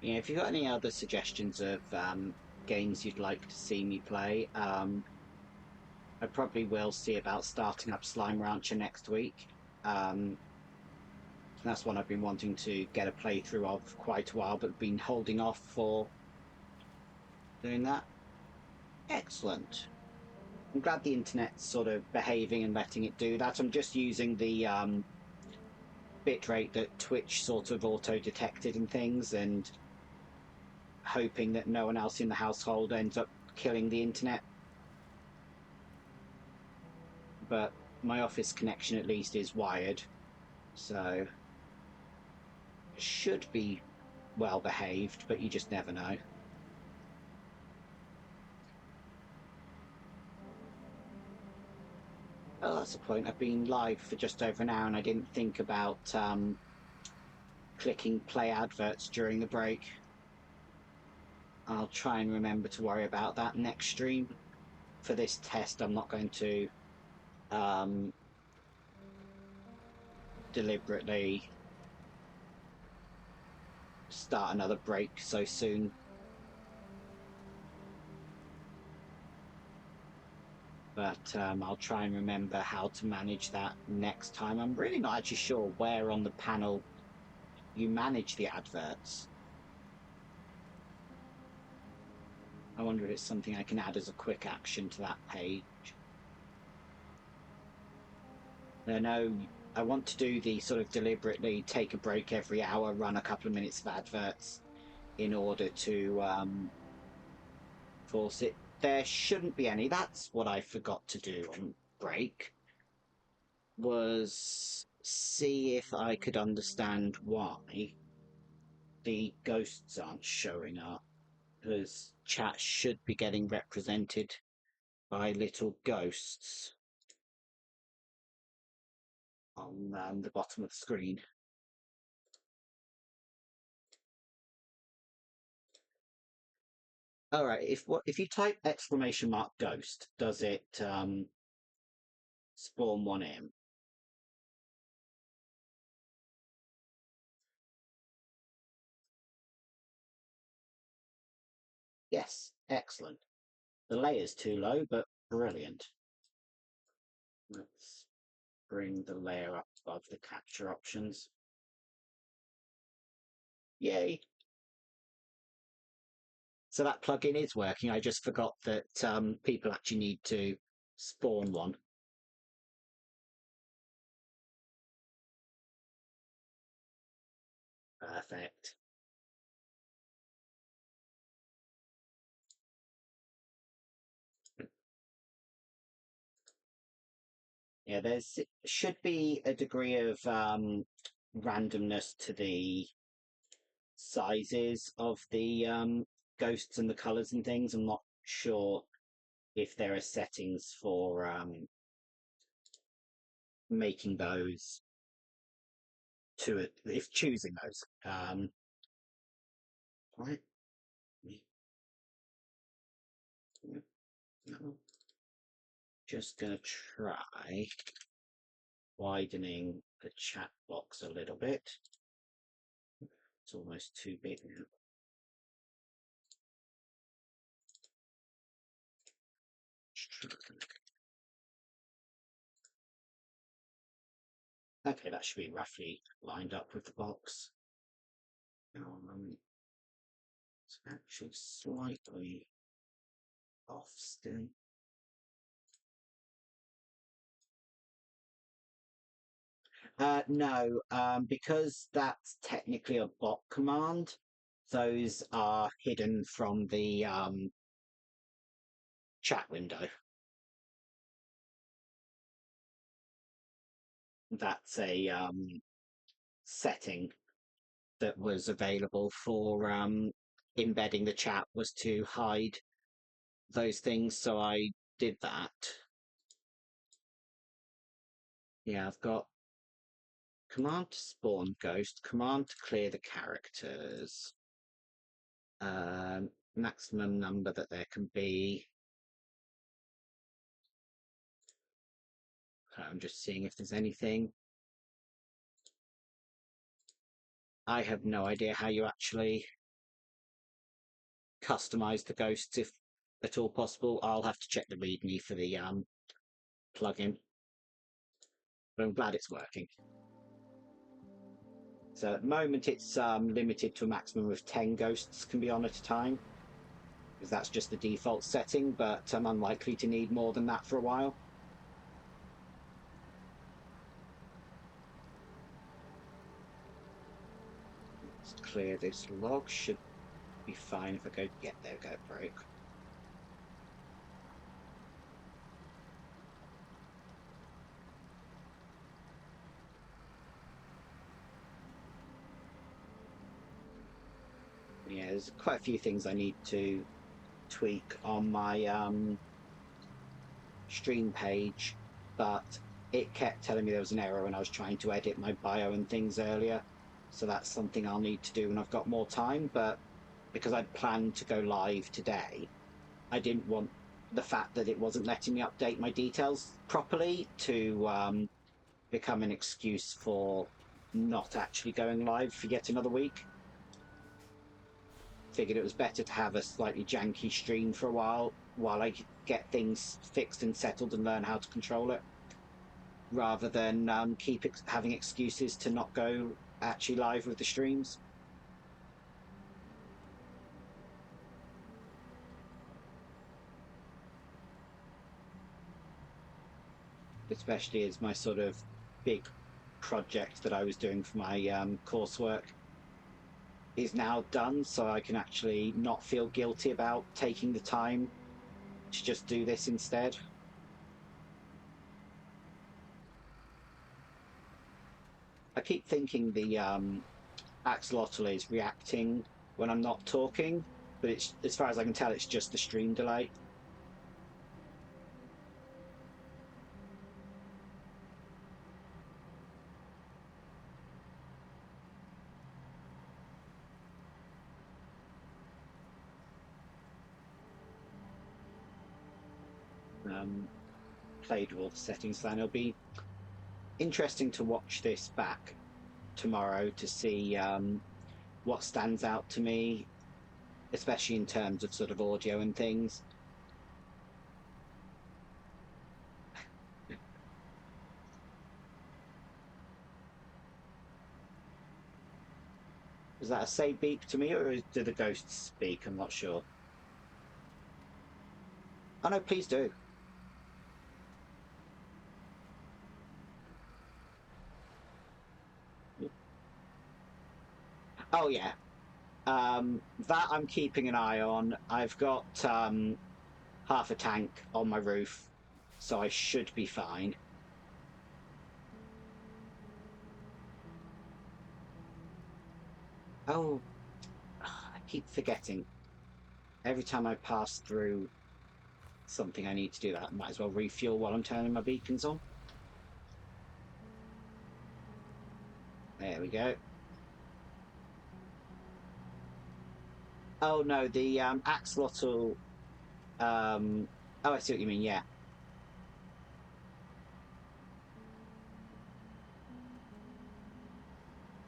Yeah, if you've got any other suggestions of games you'd like to see me play, I probably will see about starting up Slime Rancher next week. Um, that's one I've been wanting to get a playthrough of for quite a while, but been holding off for doing that. Excellent. I'm glad the internet's sort of behaving and letting it do that. I'm just using the bitrate that Twitch sort of auto detected and things, and hoping that no one else in the household ends up killing the internet. But my office connection at least is wired, so it should be well behaved, but you just never know. Oh, that's a point. I've been live for just over an hour and I didn't think about clicking play adverts during the break. I'll try and remember to worry about that next stream. For this test, I'm not going to um, deliberately start another break so soon. But I'll try and remember how to manage that next time. I'm really not actually sure where on the panel you manage the adverts. I wonder if it's something I can add as a quick action to that page. I know I want to do the sort of deliberately take a break every hour, run a couple of minutes of adverts in order to force it. There shouldn't be any. That's what I forgot to do on break, was see if I could understand why the ghosts aren't showing up, because chat should be getting represented by little ghosts on the bottom of the screen. All right, if you type exclamation mark ghost, does it spawn one in? Yes, excellent. The layer's too low, but brilliant. Let's bring the layer up above the capture options. Yay! So that plugin is working. I just forgot that people actually need to spawn one. Perfect. Yeah, there's should be a degree of randomness to the sizes of the ghosts and the colors and things. I'm not sure if there are settings for making those to if choosing those. Right. Just gonna try widening the chat box a little bit. It's almost too big now. Okay, that should be roughly lined up with the box. It's actually slightly off still. No, because that's technically a bot command. Those are hidden from the chat window. That's a setting that was available for embedding the chat, was to hide those things. So I did that. Yeah, I've got command to spawn ghost, command to clear the characters, maximum number that there can be. I'm just seeing if there's anything. I have no idea how you actually customize the ghosts if at all possible. I'll have to check the README for the plugin, but I'm glad it's working. So at the moment it's limited to a maximum of 10 ghosts can be on at a time, because that's just the default setting, but I'm unlikely to need more than that for a while. Let's clear this log. Should be fine if I go. Yeah, there we go. It broke. Yeah, there's quite a few things I need to tweak on my stream page, but it kept telling me there was an error when I was trying to edit my bio and things earlier. So that's something I'll need to do when I've got more time. But because I'd planned to go live today, I didn't want the fact that it wasn't letting me update my details properly to become an excuse for not actually going live for yet another week. Figured it was better to have a slightly janky stream for a while I get things fixed and settled and learn how to control it, rather than keep having excuses to not go actually live with the streams. Especially as my sort of big project that I was doing for my coursework is now done, so I can actually not feel guilty about taking the time to just do this instead. I keep thinking the axolotl is reacting when I'm not talking, but it's, as far as I can tell, it's just the stream delay. Played with all the settings, then it'll be interesting to watch this back tomorrow to see what stands out to me, especially in terms of sort of audio and things. Was that a say beep to me, or do the ghosts speak? I'm not sure. Oh no, please do. Oh yeah, that I'm keeping an eye on. I've got half a tank on my roof, so I should be fine. Oh, I keep forgetting. Every time I pass through something I need to do that, I might as well refuel while I'm turning my beacons on. There we go. Oh no, the axolotl. Oh, I see what you mean. Yeah.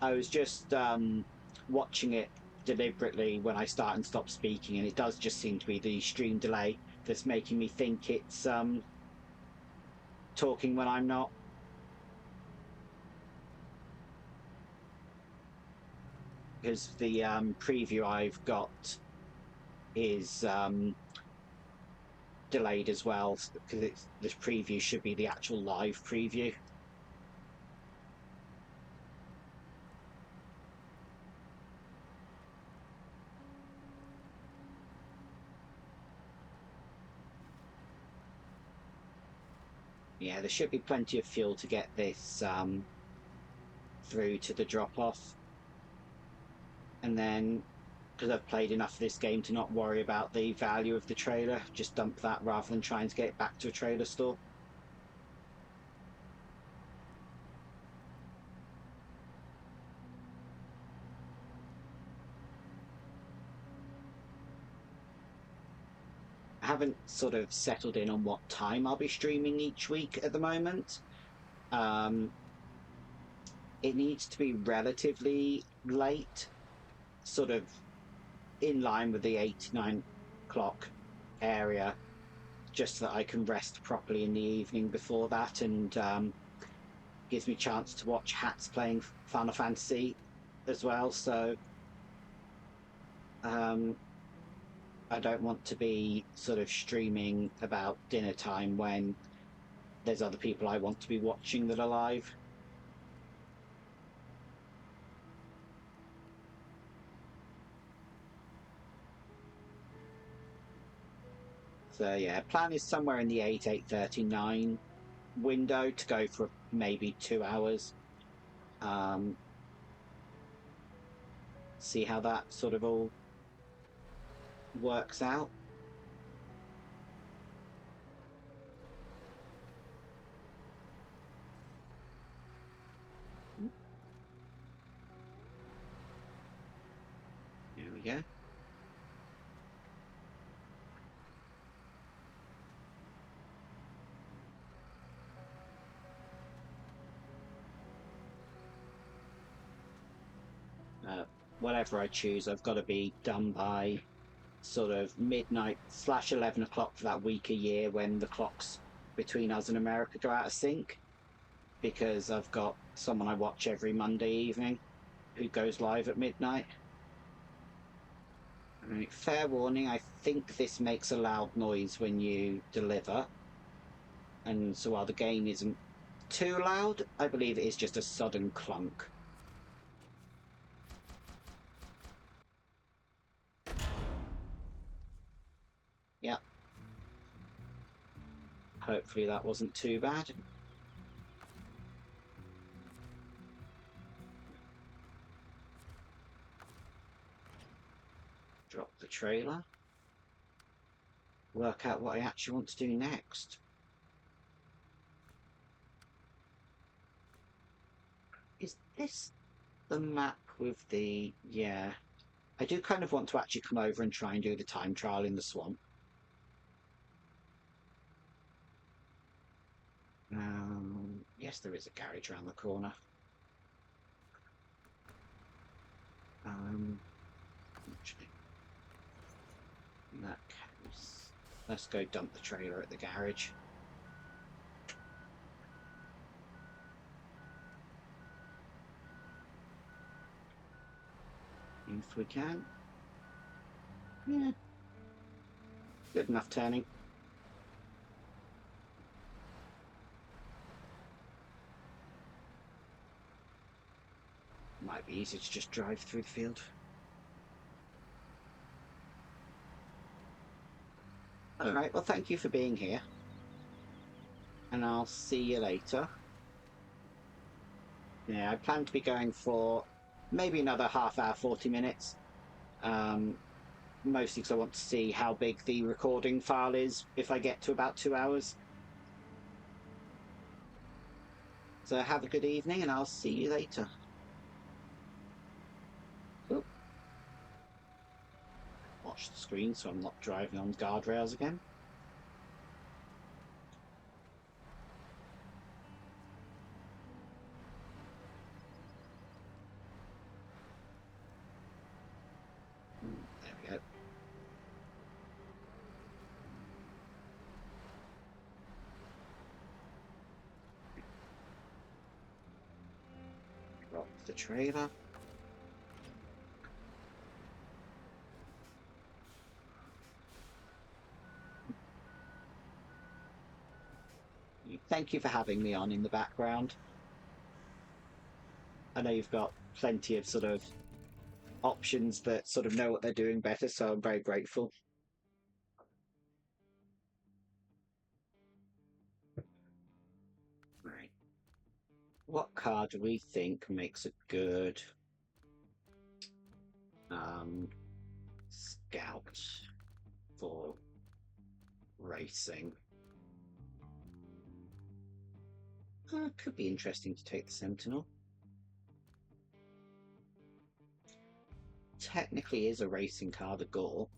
I was just watching it deliberately when I start and stop speaking, and it does just seem to be the stream delay that's making me think it's talking when I'm not. Because the preview I've got is delayed as well, because this preview should be the actual live preview. Yeah, there should be plenty of fuel to get this through to the drop-off. And then, because I've played enough of this game to not worry about the value of the trailer, just dump that rather than trying to get it back to a trailer store. I haven't sort of settled in on what time I'll be streaming each week at the moment. It needs to be relatively late, sort of in line with the 8, 9 o'clock area, just so that I can rest properly in the evening before that, and gives me a chance to watch Hats playing Final Fantasy as well. So I don't want to be sort of streaming about dinner time when there's other people I want to be watching that are live. So yeah, plan is somewhere in the 8:39 window to go for maybe 2 hours. See how that sort of all works out. There we go. Whatever I choose, I've got to be done by sort of midnight/11 o'clock for that week a year when the clocks between us and America go out of sync, because I've got someone I watch every Monday evening who goes live at midnight. Right, fair warning, I think this makes a loud noise when you deliver. And so while the game isn't too loud, I believe it is just a sudden clunk. Yep. Hopefully that wasn't too bad. Drop the trailer. Work out what I actually want to do next. Is this the map with the... Yeah. I do kind of want to actually come over and try and do the time trial in the swamp. Yes, there is a garage around the corner. Actually, in that case, let's go dump the trailer at the garage. If we can. Yeah. Good enough turning. Might be easy to just drive through the field. Alright, well thank you for being here. And I'll see you later. Yeah, I plan to be going for maybe another half hour, 40 minutes. Mostly because I want to see how big the recording file is if I get to about 2 hours. So have a good evening and I'll see you later. Oh. Watch the screen so I'm not driving on guardrails again. There we go. Drop the trailer. Thank you for having me on in the background. I know you've got plenty of sort of options that sort of know what they're doing better, so I'm very grateful. Right. What car do we think makes a good scout for racing? Could be interesting to take the Sentinel. Technically is a racing car, the Gore.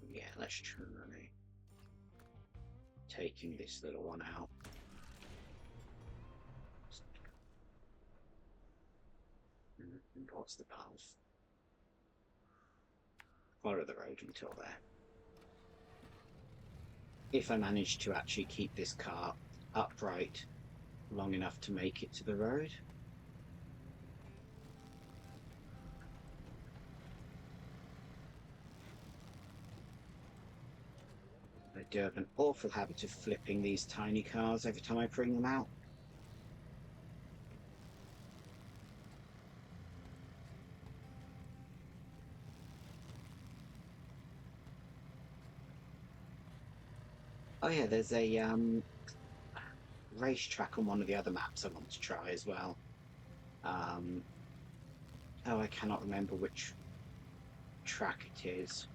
Yeah, let's try taking this little one out. What's the path? Follow the road until there. If I manage to actually keep this car upright long enough to make it to the road. I do have an awful habit of flipping these tiny cars every time I bring them out. Oh yeah, there's a racetrack on one of the other maps I want to try as well. Oh, I cannot remember which track it is.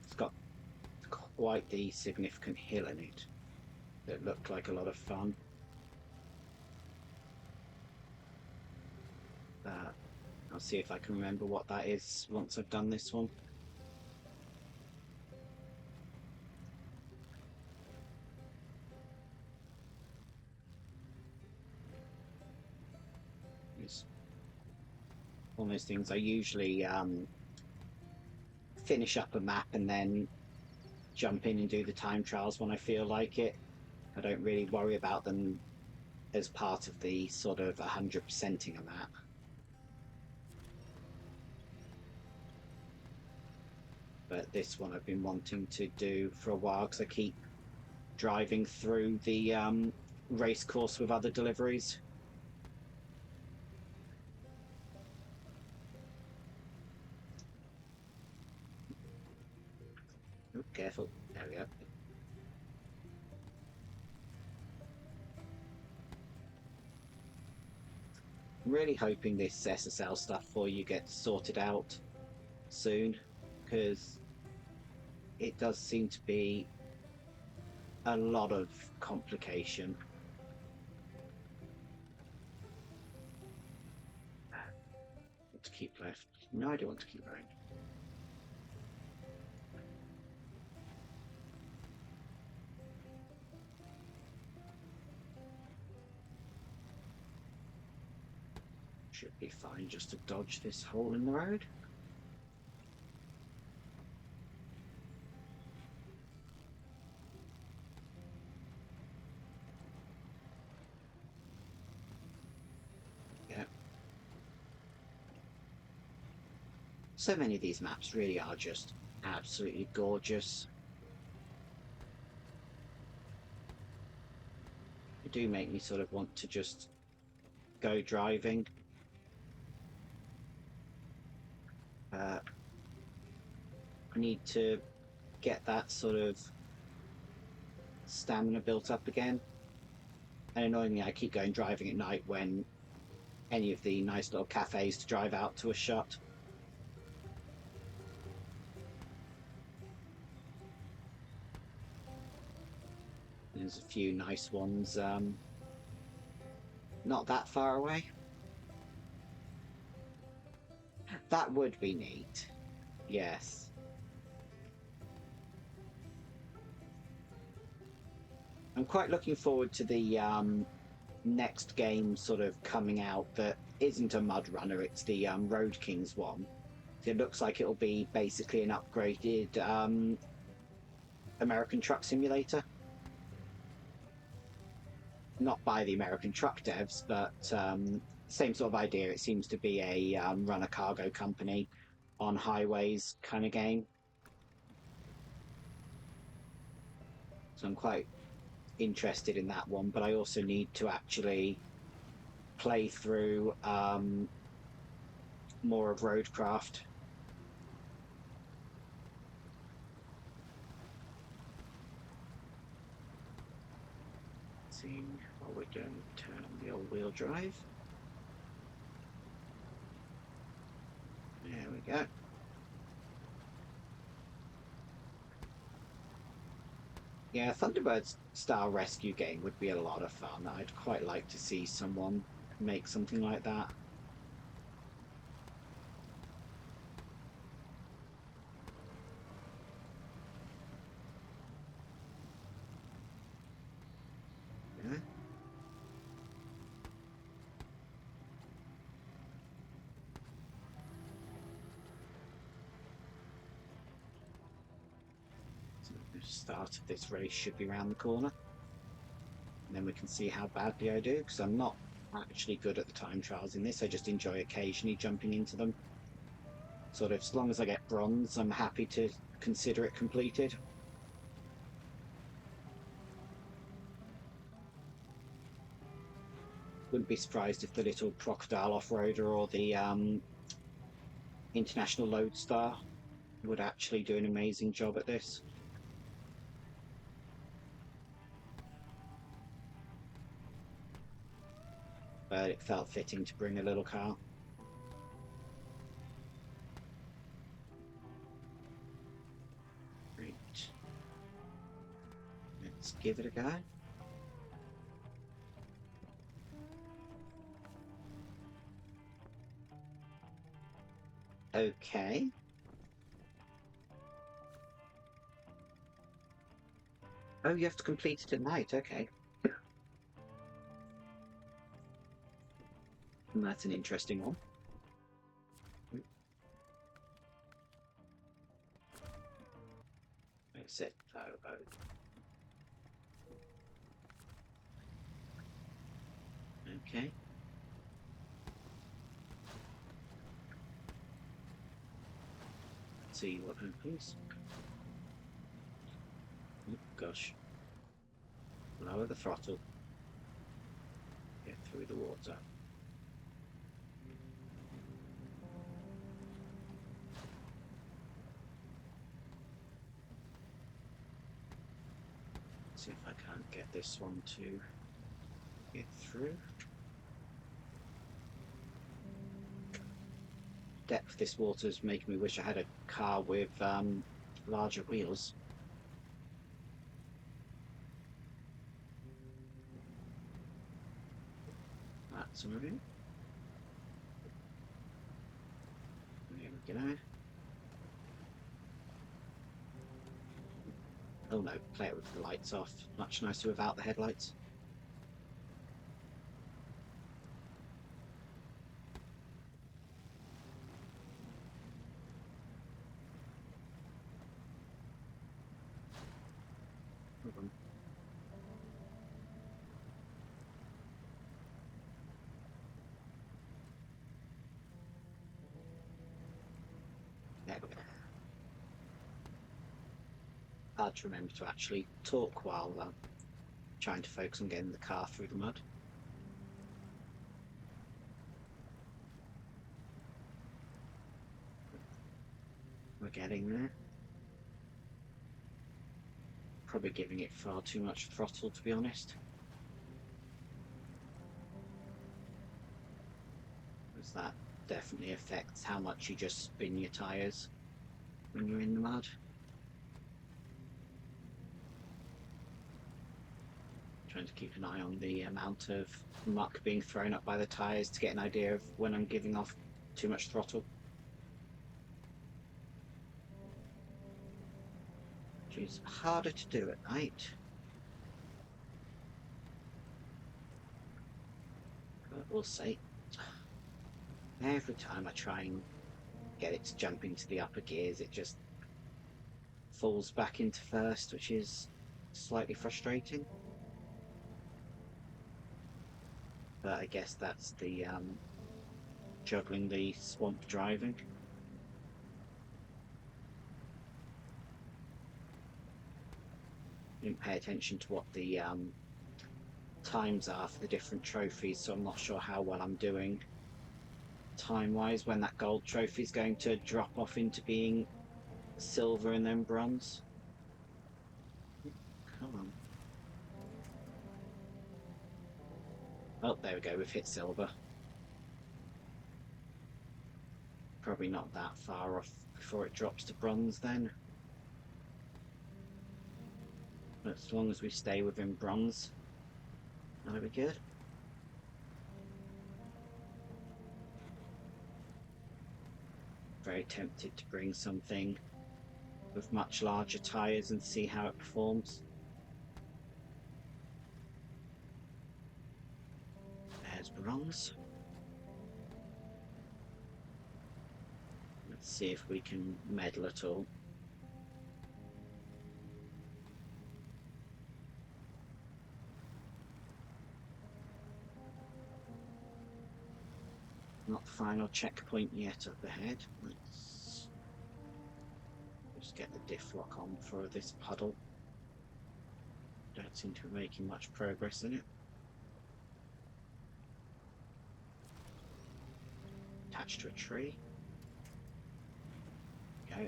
It's got quite the significant hill in it that looked like a lot of fun. I'll see if I can remember what that is once I've done this one. It's one of those things I usually finish up a map and then jump in and do the time trials when I feel like it. I don't really worry about them as part of the sort of 100%ing a map. But this one I've been wanting to do for a while because I keep driving through the race course with other deliveries. Oh, careful. There we go. I'm really hoping this SSL stuff for you gets sorted out soon, because it does seem to be a lot of complication. Want to keep left? No, I don't want to keep right. Should be fine just to dodge this hole in the road. Yeah. So many of these maps really are just absolutely gorgeous. They do make me sort of want to just go driving. I need to get that sort of stamina built up again. And annoyingly, I keep going driving at night when any of the nice little cafes to drive out to are shut. There's a few nice ones not that far away. That would be neat. Yes. I'm quite looking forward to the next game sort of coming out that isn't a mud runner, it's the Road Kings one. So it looks like it'll be basically an upgraded American Truck Simulator. Not by the American truck devs, but same sort of idea. It seems to be a run a cargo company on highways kind of game. So I'm quite interested in that one, but I also need to actually play through more of Roadcraft. Seeing what we're going to turn on the all-wheel drive. There we go. Yeah, Thunderbird's style rescue game would be a lot of fun. I'd quite like to see someone make something like that. Yeah. So the start of this race should be around the corner. And then we can see how badly I do, because I'm not actually good at the time trials in this. I just enjoy occasionally jumping into them. Sort of, as long as I get bronze, I'm happy to consider it completed. Wouldn't be surprised if the little crocodile off-roader or the International Lodestar would actually do an amazing job at this. But it felt fitting to bring a little car. Right. Let's give it a go. Okay. Oh, you have to complete it at night. Okay. And that's an interesting one. Exit. Oh. Okay. Let's see what happens. Oh, gosh. Lower the throttle. Get through the water. See if I can't get this one to get through. Depth of this water is making me wish I had a car with larger wheels. That's all right. There we go. Oh no, play it with the lights off. Much nicer without the headlights. Hold on. There we go. Hard to remember to actually talk while trying to focus on getting the car through the mud. We're getting there. Probably giving it far too much throttle, to be honest. Because that definitely affects how much you just spin your tyres when you're in the mud. Trying to keep an eye on the amount of muck being thrown up by the tyres to get an idea of when I'm giving off too much throttle. Which is harder to do at night. But we'll see. Every time I try and get it to jump into the upper gears, it just falls back into first, which is slightly frustrating. But I guess that's the juggling the swamp driving. Didn't pay attention to what the times are for the different trophies, so I'm not sure how well I'm doing time-wise when that gold trophy is going to drop off into being silver and then bronze. Come on. Oh, there we go, we've hit silver. Probably not that far off before it drops to bronze then. But as long as we stay within bronze, that'll be good. Very tempted to bring something with much larger tyres and see how it performs. There's bronze. Let's see if we can medal at all. Not the final checkpoint yet up ahead. Let's just get the diff lock on for this puddle. Don't seem to be making much progress in it. Attached to a tree. Go.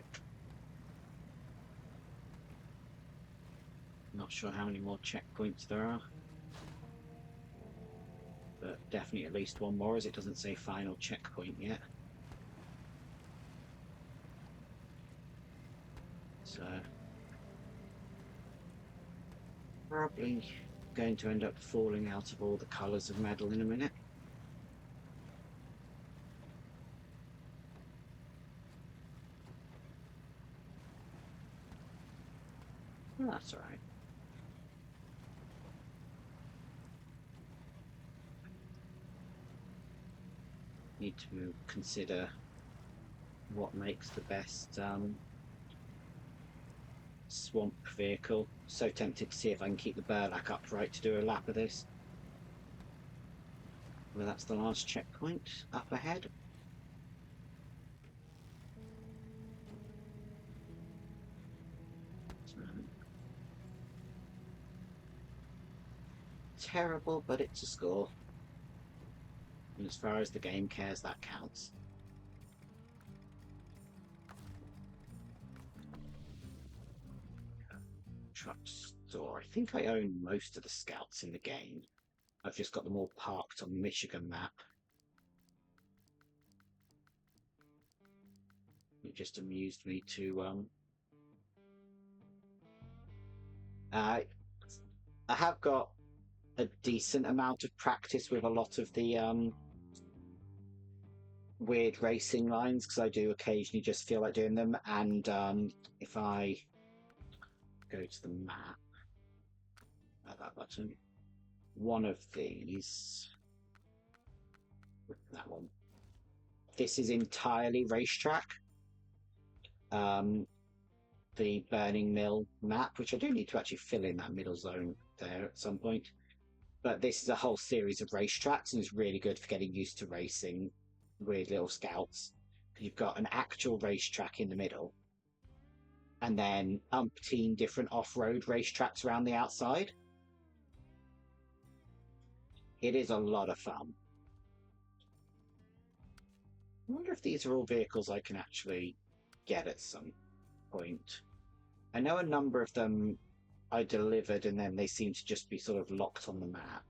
Not sure how many more checkpoints there are, but definitely at least one more, as it doesn't say final checkpoint yet. So probably going to end up falling out of all the colours of medal in a minute. Well, that's all right. Need to consider what makes the best swamp vehicle. So tempted to see if I can keep the burlap upright to do a lap of this. Well, that's the last checkpoint up ahead. Terrible, but it's a score. And as far as the game cares, that counts. Truck store. I think I own most of the scouts in the game. I've just got them all parked on the Michigan map. It just amused me to I have got a decent amount of practice with a lot of the weird racing lines, because I do occasionally just feel like doing them. And if I go to the map, that button, one of these, that one, this is entirely racetrack. The Burning Mill map, which I do need to actually fill in that middle zone there at some point. But this is a whole series of racetracks, and it's really good for getting used to racing weird little scouts. You've got an actual racetrack in the middle, and then umpteen different off-road racetracks around the outside. It is a lot of fun. I wonder if these are all vehicles I can actually get at some point. I know a number of them I delivered, and then they seem to just be sort of locked on the map.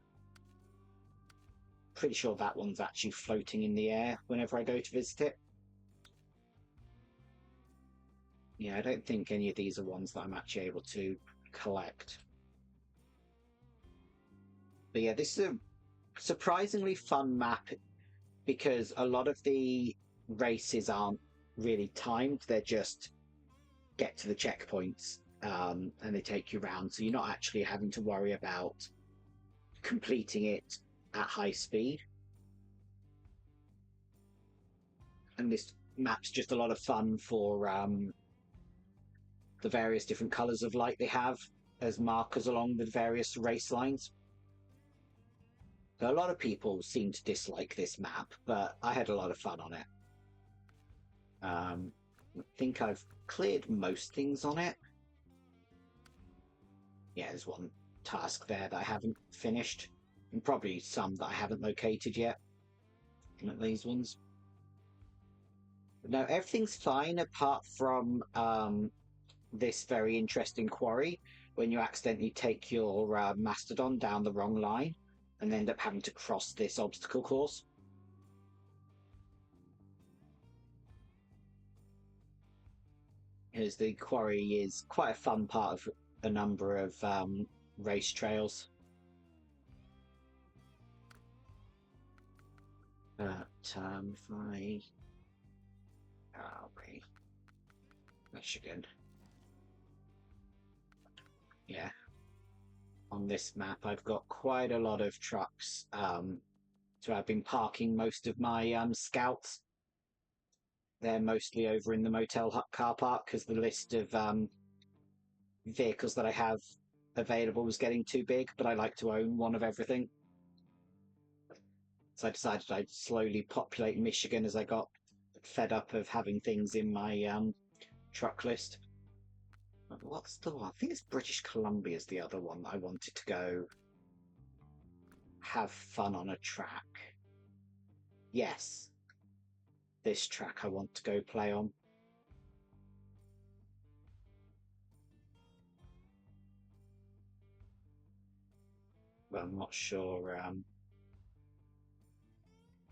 Pretty sure that one's actually floating in the air whenever I go to visit it. Yeah, I don't think any of these are ones that I'm actually able to collect. But yeah, this is a surprisingly fun map, because a lot of the races aren't really timed. They're just get to the checkpoints, and they take you around. So you're not actually having to worry about completing it at high speed. And this map's just a lot of fun for the various different colours of light they have as markers along the various race lines. So a lot of people seem to dislike this map, but I had a lot of fun on it. I think I've cleared most things on it. Yeah, there's one task there that I haven't finished, and probably some that I haven't located yet. Looking at these ones. No, everything's fine apart from this very interesting quarry when you accidentally take your Mastodon down the wrong line and end up having to cross this obstacle course. Because the quarry is quite a fun part of a number of race trails. But if I... Okay. Michigan. Yeah. On this map, I've got quite a lot of trucks. So I've been parking most of my scouts. They're mostly over in the motel car park, because the list of vehicles that I have available was getting too big, but I like to own one of everything. So I decided I'd slowly populate Michigan as I got fed up of having things in my truck list. What's the one? I think it's British Columbia's the other one that I wanted to go have fun on a track. Yes, this track I want to go play on. But I'm not sure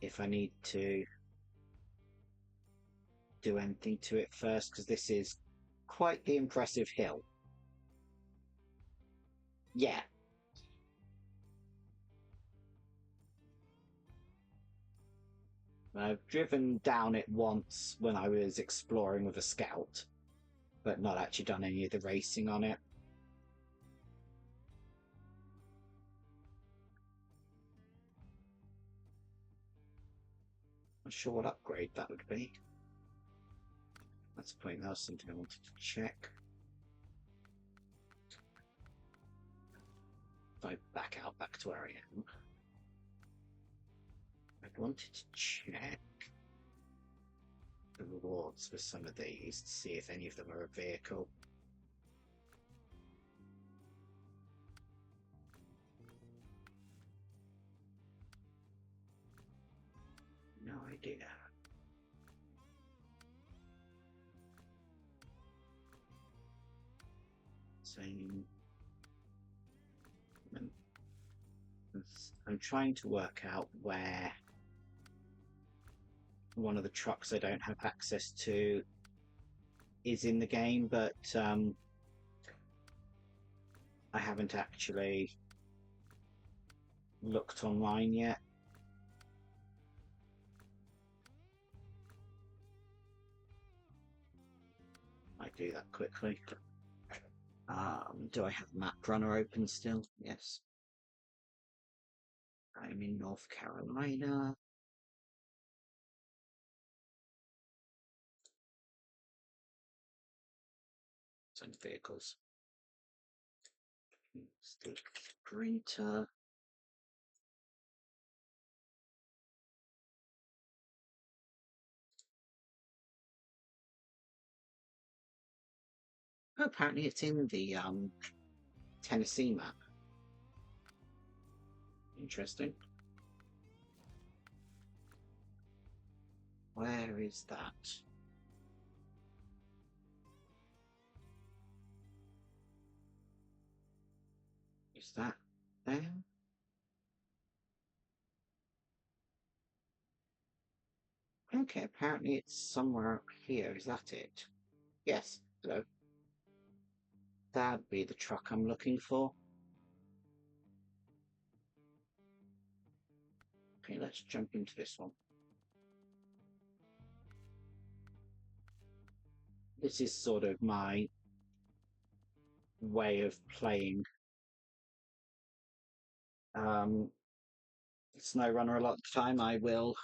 if I need to do anything to it first, because this is quite the impressive hill. Yeah. I've driven down it once when I was exploring with a scout, but not actually done any of the racing on it. Not sure what upgrade that would be. That's the point. That was something I wanted to check. If I back to where I am, I wanted to check the rewards for some of these to see if any of them are a vehicle. No idea. Same. I'm trying to work out where one of the trucks I don't have access to is in the game, but I haven't actually looked online yet. Might do that quickly. Do I have Map Runner open still? Yes. I'm in North Carolina. Some vehicles. Still Sprinter. Oh, apparently it's in the Tennessee map. Interesting. Where is that? Is that there? Okay, apparently it's somewhere up here. Is that it? Yes. Hello. That'd be the truck I'm looking for. Okay, let's jump into this one. This is sort of my way of playing SnowRunner a lot of the time. I will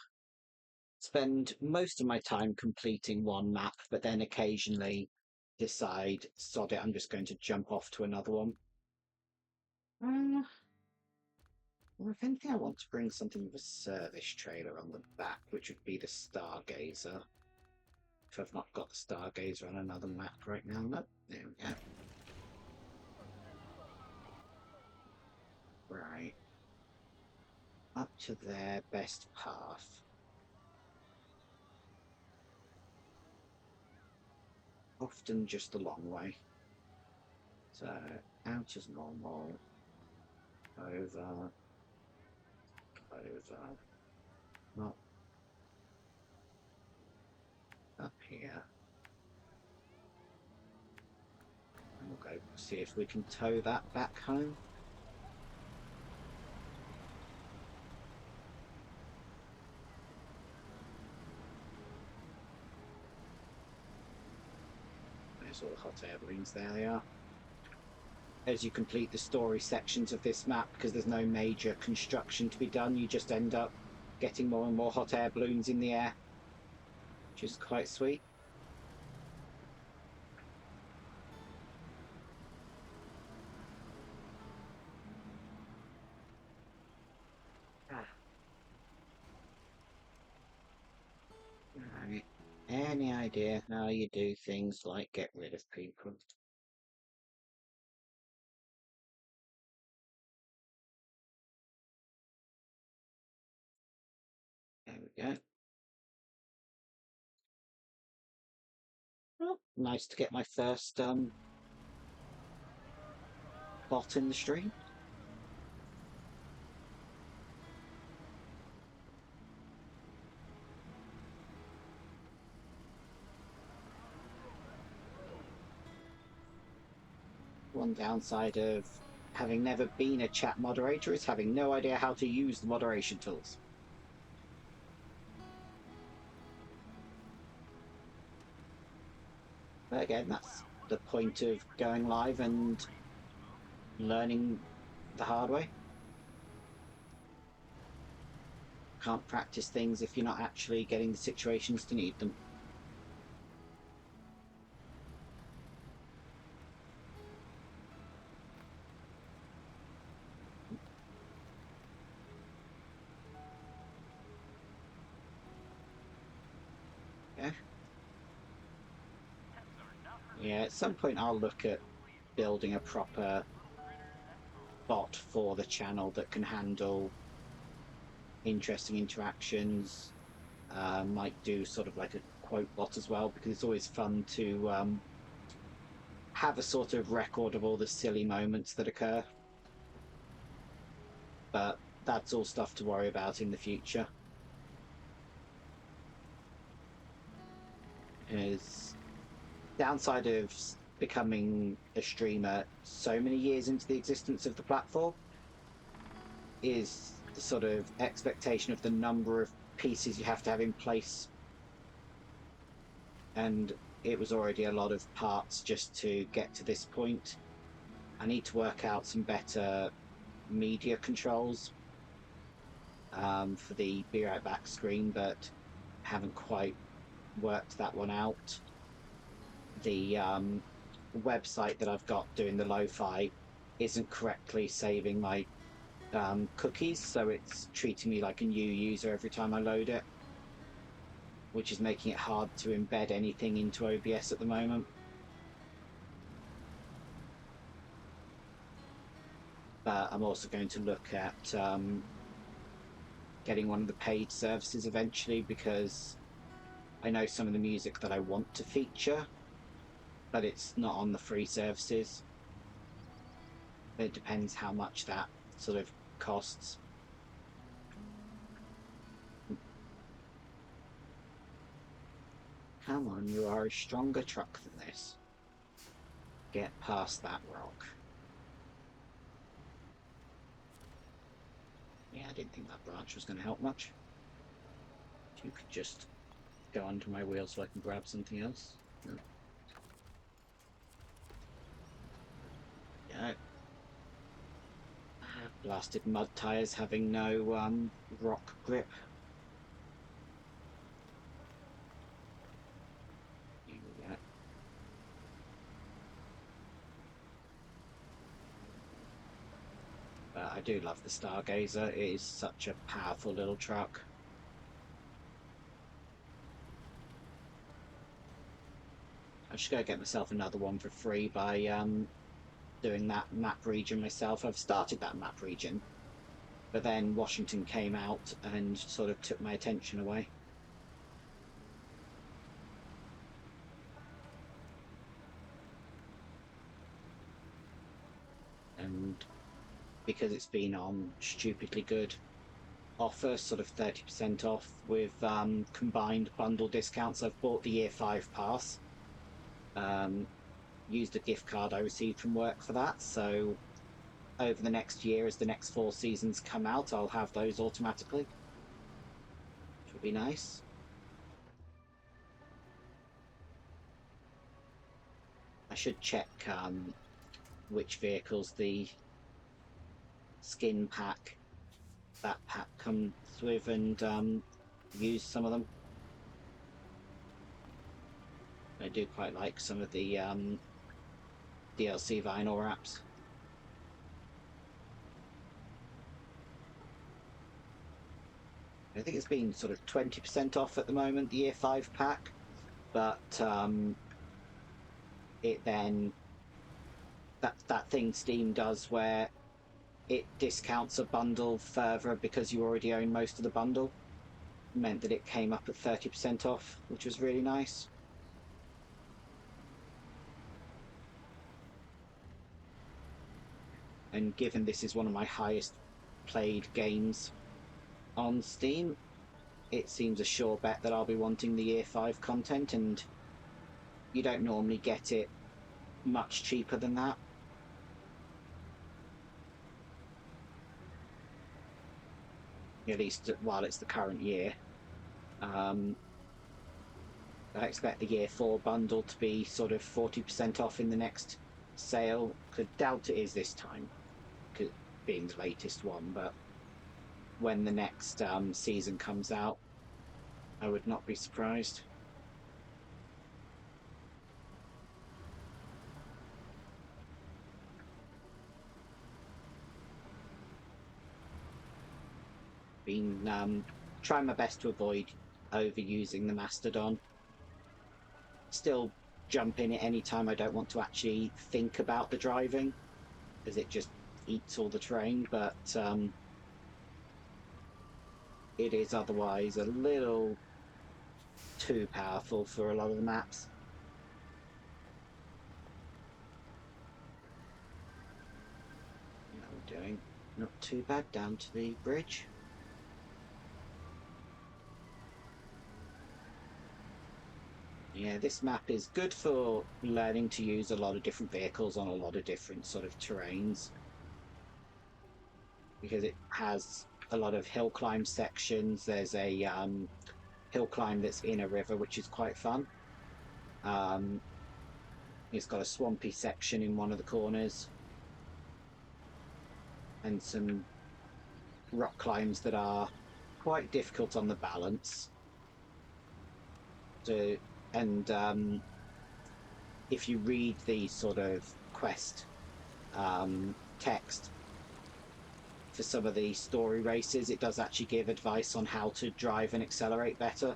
spend most of my time completing one map, but then occasionally decide, sod it, I'm just going to jump off to another one. Or if anything, I want to bring something with a service trailer on the back, which would be the Stargazer. If I've not got the Stargazer on another map right now, no, there we go. Right. Up to their best path. Often just the long way. So, out as normal. Over. Not up here. And we'll go see if we can tow that back home. There's all the hot air balloons, there they are. As you complete the story sections of this map, because there's no major construction to be done, you just end up getting more and more hot air balloons in the air, which is quite sweet. Any idea how you do things like get rid of people? There we go. Well, nice to get my first bot in the stream. One downside of having never been a chat moderator is having no idea how to use the moderation tools. But again, that's the point of going live and learning the hard way. Can't practice things if you're not actually getting the situations to need them. Yeah. Yeah, at some point I'll look at building a proper bot for the channel that can handle interesting interactions. Might do sort of like a quote bot as well, because it's always fun to have a sort of record of all the silly moments that occur. But that's all stuff to worry about in the future. Is downside of becoming a streamer so many years into the existence of the platform is the sort of expectation of the number of pieces you have to have in place. And it was already a lot of parts just to get to this point. I need to work out some better media controls for the Be Right Back screen, but haven't quite worked that one out. The website that I've got doing the lo-fi isn't correctly saving my cookies, so it's treating me like a new user every time I load it, which is making it hard to embed anything into OBS at the moment. But I'm also going to look at getting one of the paid services eventually, because I know some of the music that I want to feature, but it's not on the free services. It depends how much that sort of costs. Come on, you are a stronger truck than this. Get past that rock. Yeah, I didn't think that branch was going to help much. You could just go under my wheel so I can grab something else. No. Yeah. Blasted mud tires having no rock grip. Yeah. But I do love the Stargazer. It is such a powerful little truck. I should go get myself another one for free by doing that map region myself. I've started that map region, but then Washington came out and sort of took my attention away. And because it's been on stupidly good offer, sort of 30% off with combined bundle discounts, I've bought the year 5 pass. Used a gift card I received from work for that, so over the next year, as the next 4 seasons come out, I'll have those automatically, which would be nice. I should check which vehicles the skin pack, that pack comes with, and use some of them. I do quite like some of the DLC vinyl wraps. I think it's been sort of 20% off at the moment, the year 5 pack. but it then that thing Steam does where it discounts a bundle further because you already own most of the bundle, meant that it came up at 30% off, which was really nice. And given this is one of my highest played games on Steam, it seems a sure bet that I'll be wanting the Year 5 content, and you don't normally get it much cheaper than that. At least while it's the current year. I expect the Year 4 bundle to be sort of 40% off in the next sale. I doubt it is this time, being the latest one, but when the next season comes out, I would not be surprised. Been trying my best to avoid overusing the Mastodon. Still jump in at any time I don't want to actually think about the driving, as it just eats all the terrain, but it is otherwise a little too powerful for a lot of the maps. How are we doing? Not too bad down to the bridge. Yeah, this map is good for learning to use a lot of different vehicles on a lot of different sort of terrains, because it has a lot of hill climb sections. There's a hill climb that's in a river, which is quite fun. It's got a swampy section in one of the corners, and some rock climbs that are quite difficult on the balance. And if you read the sort of quest text for some of the story races, it does actually give advice on how to drive and accelerate better.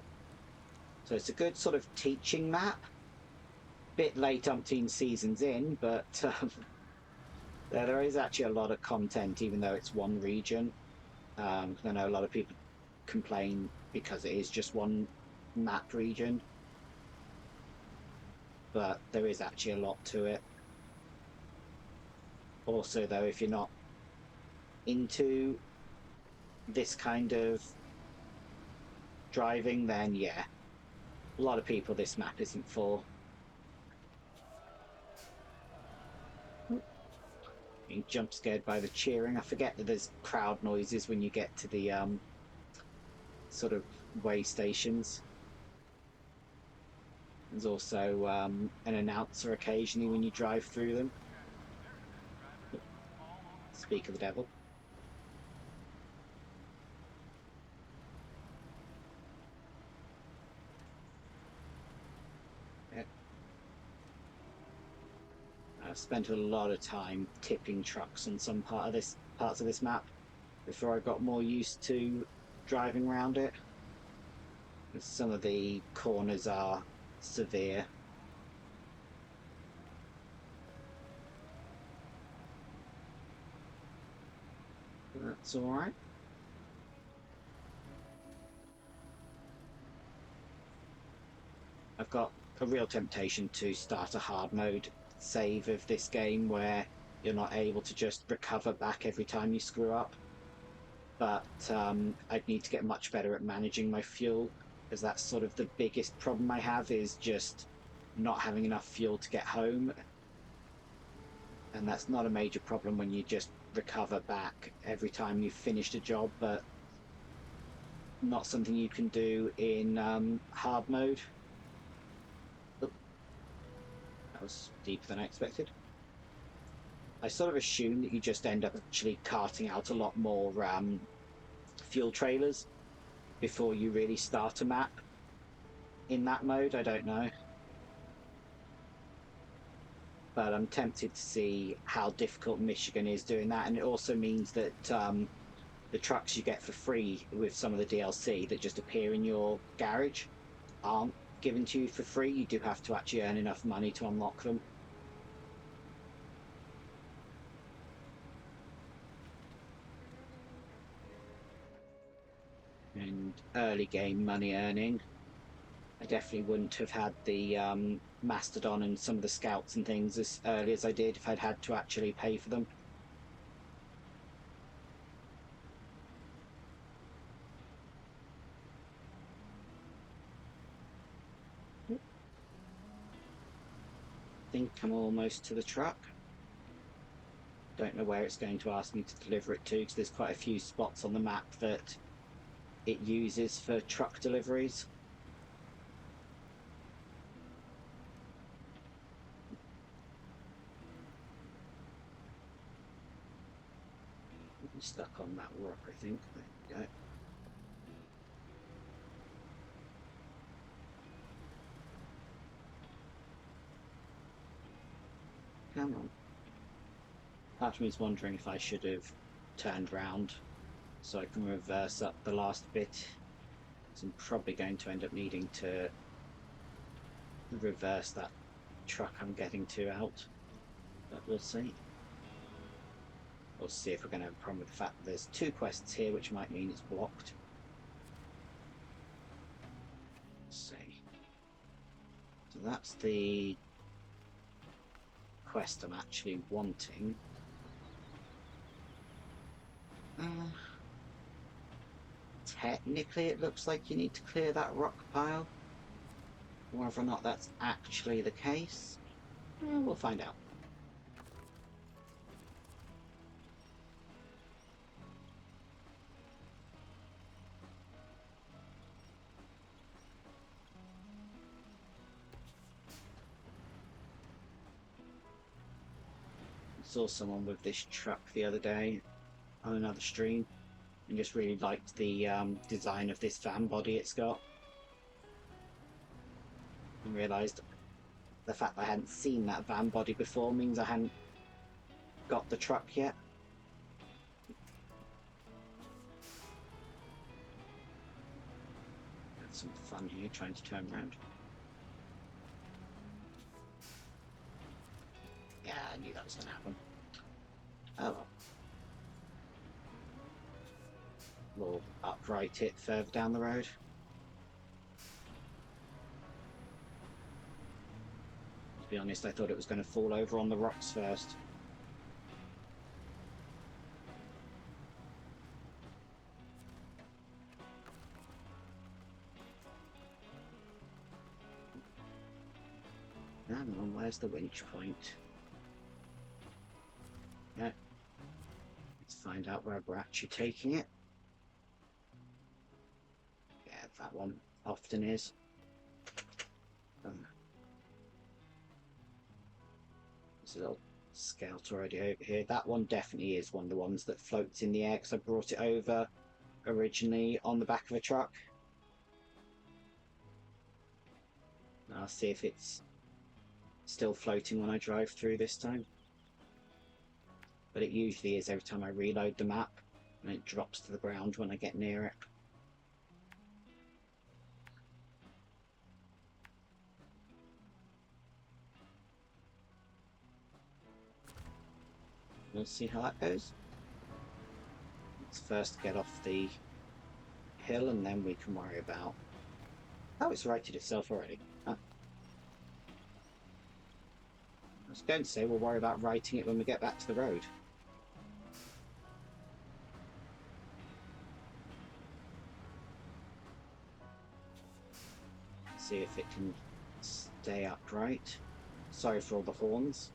So it's a good sort of teaching map. Bit late umpteen seasons in, but there is actually a lot of content, even though it's one region. I know a lot of people complain because it is just one map region, but there is actually a lot to it. Also, though, if you're not into this kind of driving, then yeah, a lot of people this map isn't for. Being jump scared by the cheering. I forget that there's crowd noises when you get to the sort of way stations. There's also an announcer occasionally when you drive through them. Speak of the devil. Yeah. I've spent a lot of time tipping trucks on some parts of this map before I got more used to driving around it. Some of the corners are severe. That's all right. I've got a real temptation to start a hard mode save of this game where you're not able to just recover back every time you screw up. But I'd need to get much better at managing my fuel, because that's sort of the biggest problem I have, is just not having enough fuel to get home. And that's not a major problem when you just recover back every time you've finished a job, but not something you can do in hard mode. Oh, that was deeper than I expected. I sort of assume that you just end up actually carting out a lot more fuel trailers before you really start a map in that mode. I don't know. But I'm tempted to see how difficult Michigan is doing that. And it also means that the trucks you get for free with some of the DLC that just appear in your garage aren't given to you for free. You do have to actually earn enough money to unlock them. And early game money earning, I definitely wouldn't have had the Mastodon and some of the scouts and things as early as I did if I'd had to actually pay for them. I think I'm almost to the truck. Don't know where it's going to ask me to deliver it to, because there's quite a few spots on the map that it uses for truck deliveries. I'm stuck on that rock, I think. There we go. Come on. Part of me is wondering if I should have turned round so I can reverse up the last bit. So I'm probably going to end up needing to reverse that truck I'm getting to out, but we'll see. We'll see if we're going to have a problem with the fact that there's 2 quests here, which might mean it's blocked. Let's see. So that's the quest I'm actually wanting. Technically, it looks like you need to clear that rock pile. Whether or not that's actually the case, we'll find out. I saw someone with this truck the other day on another stream and just really liked the design of this van body it's got. And realised the fact that I hadn't seen that van body before means I hadn't got the truck yet. Have some fun here trying to turn around. Yeah, I knew that was going to happen. Oh well. We'll upright it further down the road. To be honest, I thought it was going to fall over on the rocks first. Hang on, where's the winch point? Yeah. Let's find out where we're actually taking it. Yeah, that one often is. There's a little scout already over here. That one definitely is one of the ones that floats in the air because I brought it over originally on the back of a truck. I'll see if it's still floating when I drive through this time. But it usually is every time I reload the map, and it drops to the ground when I get near it. We'll see how that goes. Let's first get off the hill and then we can worry about... Oh, it's righted itself already. Huh. I was going to say we'll worry about righting it when we get back to the road. See if it can stay upright. Sorry for all the horns.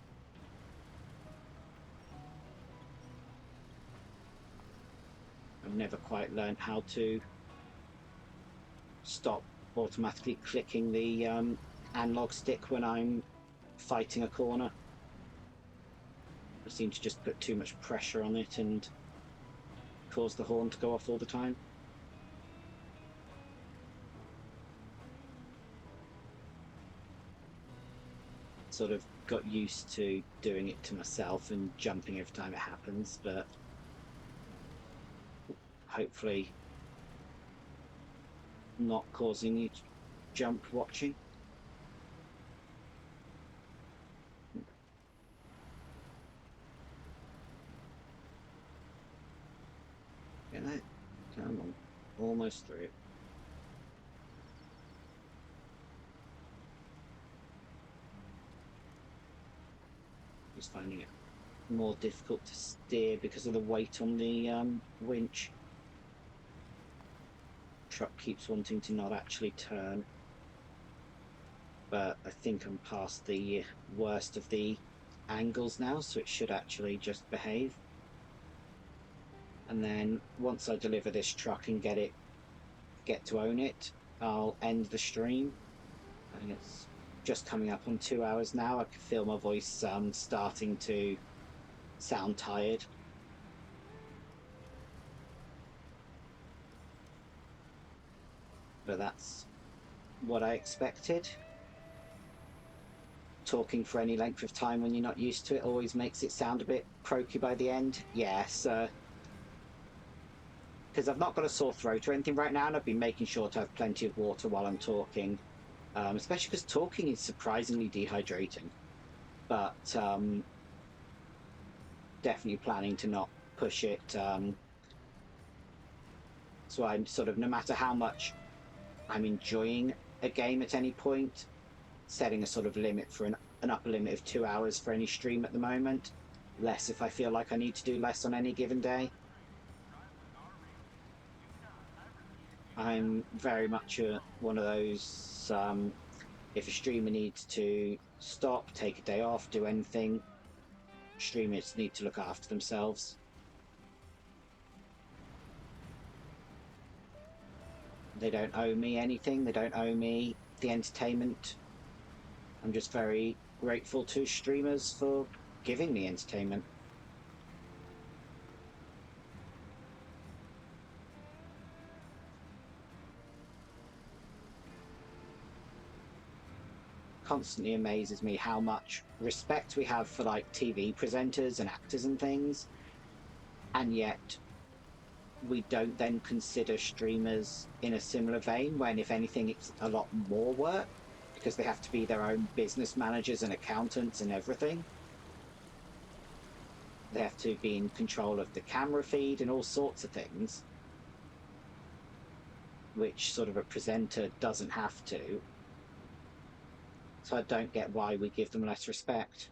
I've never quite learned how to stop automatically clicking the analog stick when I'm fighting a corner. I seem to just put too much pressure on it and cause the horn to go off all the time. Sort of got used to doing it to myself and jumping every time it happens, but hopefully not causing you jump watching. Get that? Come on. Almost through. Just finding it more difficult to steer because of the weight on the winch. Truck keeps wanting to not actually turn. But I think I'm past the worst of the angles now, so it should actually just behave. And then once I deliver this truck and get to own it, I'll end the stream. I think it's just coming up on 2 hours now. I can feel my voice starting to sound tired. But that's what I expected. Talking for any length of time when you're not used to it always makes it sound a bit croaky by the end. Yes, because I've not got a sore throat or anything right now, and I've been making sure to have plenty of water while I'm talking, especially because talking is surprisingly dehydrating. But definitely planning to not push it. So I'm sort of, no matter how much I'm enjoying a game at any point, setting a sort of limit for an upper limit of 2 hours for any stream at the moment. Less if I feel like I need to do less on any given day. I'm very much one of those, if a streamer needs to stop, take a day off, do anything, streamers need to look after themselves. They don't owe me anything, they don't owe me the entertainment. I'm just very grateful to streamers for giving me entertainment. Constantly amazes me how much respect we have for like TV presenters and actors and things, and yet we don't then consider streamers in a similar vein, when if anything it's a lot more work because they have to be their own business managers and accountants and everything. They have to be in control of the camera feed and all sorts of things, which sort of a presenter doesn't have to. So I don't get why we give them less respect.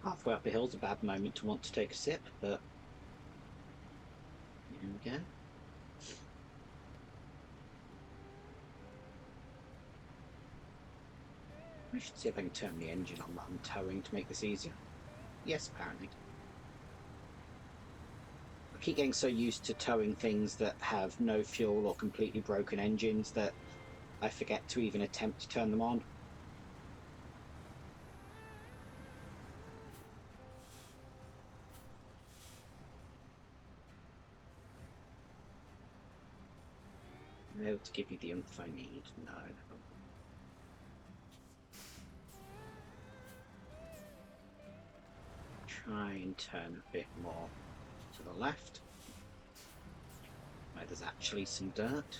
Halfway up a hill's a bad moment to want to take a sip, but here we go. I should see if I can turn the engine on while I'm towing to make this easier. Yes, apparently. I keep getting so used to towing things that have no fuel or completely broken engines that I forget to even attempt to turn them on. Am I able to give you the info I need? No. Try and turn a bit more to the left, where there's actually some dirt.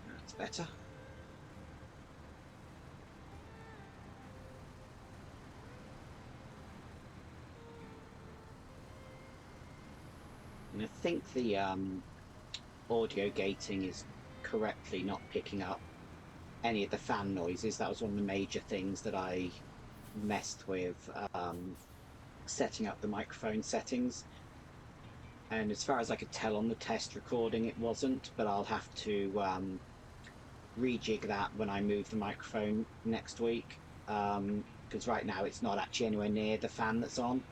That's better. And I think the audio gating is correctly not picking up any of the fan noises. That was one of the major things that I messed with setting up the microphone settings. And as far as I could tell on the test recording, it wasn't, but I'll have to rejig that when I move the microphone next week, because right now it's not actually anywhere near the fan that's on.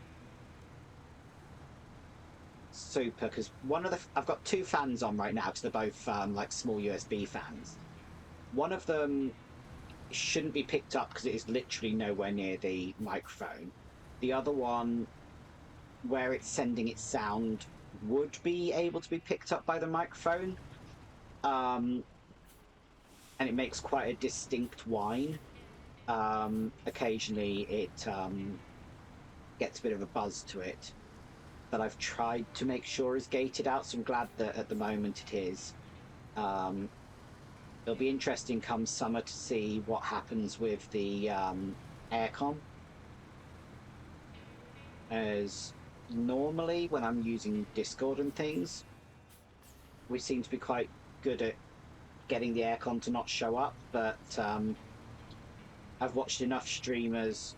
Super, because I've got two fans on right now because they're both like small USB fans. One of them shouldn't be picked up because it is literally nowhere near the microphone. The other one, where it's sending its sound, would be able to be picked up by the microphone. Um, and it makes quite a distinct whine. Occasionally it gets a bit of a buzz to it that I've tried to make sure is gated out, so I'm glad that at the moment it is. Um, it'll be interesting come summer to see what happens with the aircon, as normally when I'm using Discord and things, we seem to be quite good at getting the aircon to not show up, but I've watched enough streamers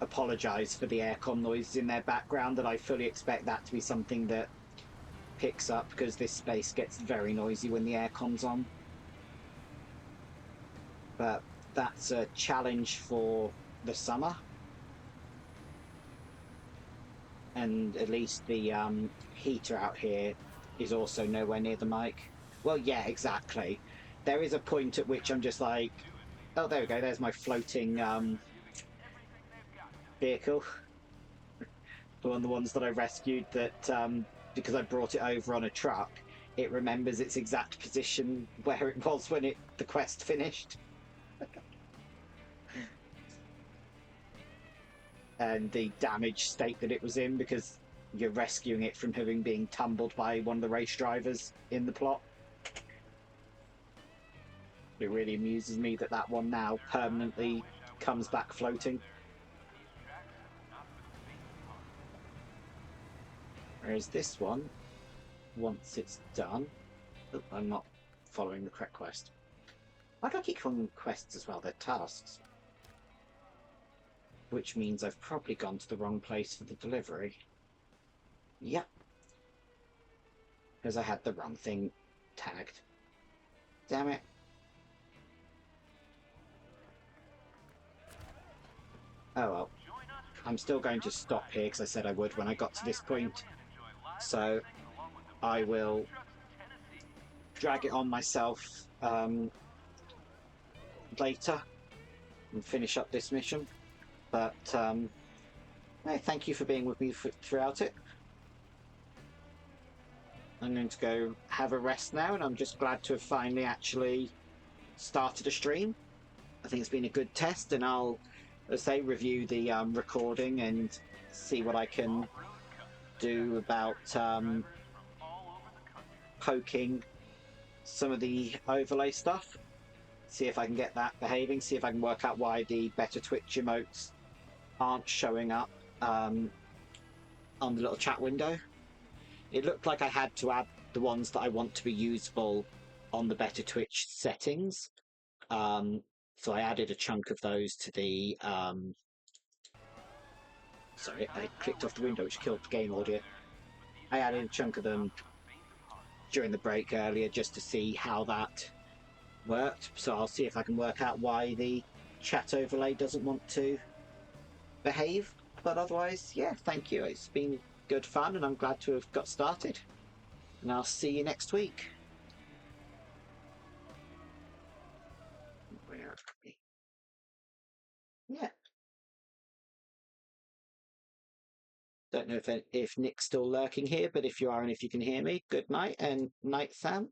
apologize for the aircon noises in their background that I fully expect that to be something that picks up, because this space gets very noisy when the aircon's on. But that's a challenge for the summer. And at least the heater out here is also nowhere near the mic. Well, yeah, exactly. There is a point at which I'm just like, oh, there we go. There's my floating vehicle. One of the ones that I rescued that because I brought it over on a truck, it remembers its exact position where it was when the quest finished. And the damaged state that it was in, because you're rescuing it from having been tumbled by one of the race drivers in the plot. It really amuses me that that one now permanently comes back floating. Whereas this one, once it's done, oh, I'm not following the correct quest. Why do I keep calling them quests as well? They're tasks. Which means I've probably gone to the wrong place for the delivery. Yep. Because I had the wrong thing tagged. Damn it. Oh well. I'm still going to stop here because I said I would when I got to this point. So I will drag it on myself later and finish up this mission. But hey, thank you for being with me throughout it. I'm going to go have a rest now, and I'm just glad to have finally actually started a stream. I think it's been a good test, and I'll, as I say, review the recording and see what I can do about poking some of the overlay stuff. See if I can get that behaving, see if I can work out why the better Twitch emotes aren't showing up on the little chat window. It looked like I had to add the ones that I want to be usable on the better Twitch settings. So I added a chunk of those to the sorry, I clicked off the window, which killed the game audio. I added a chunk of them during the break earlier just to see how that worked. So I'll see if I can work out why the chat overlay doesn't want to behave. But otherwise, yeah, thank you. It's been good fun, and I'm glad to have got started. And I'll see you next week. Where are we? Yeah. Don't know if Nick's still lurking here, but if you are and if you can hear me, good night, and night, Sam.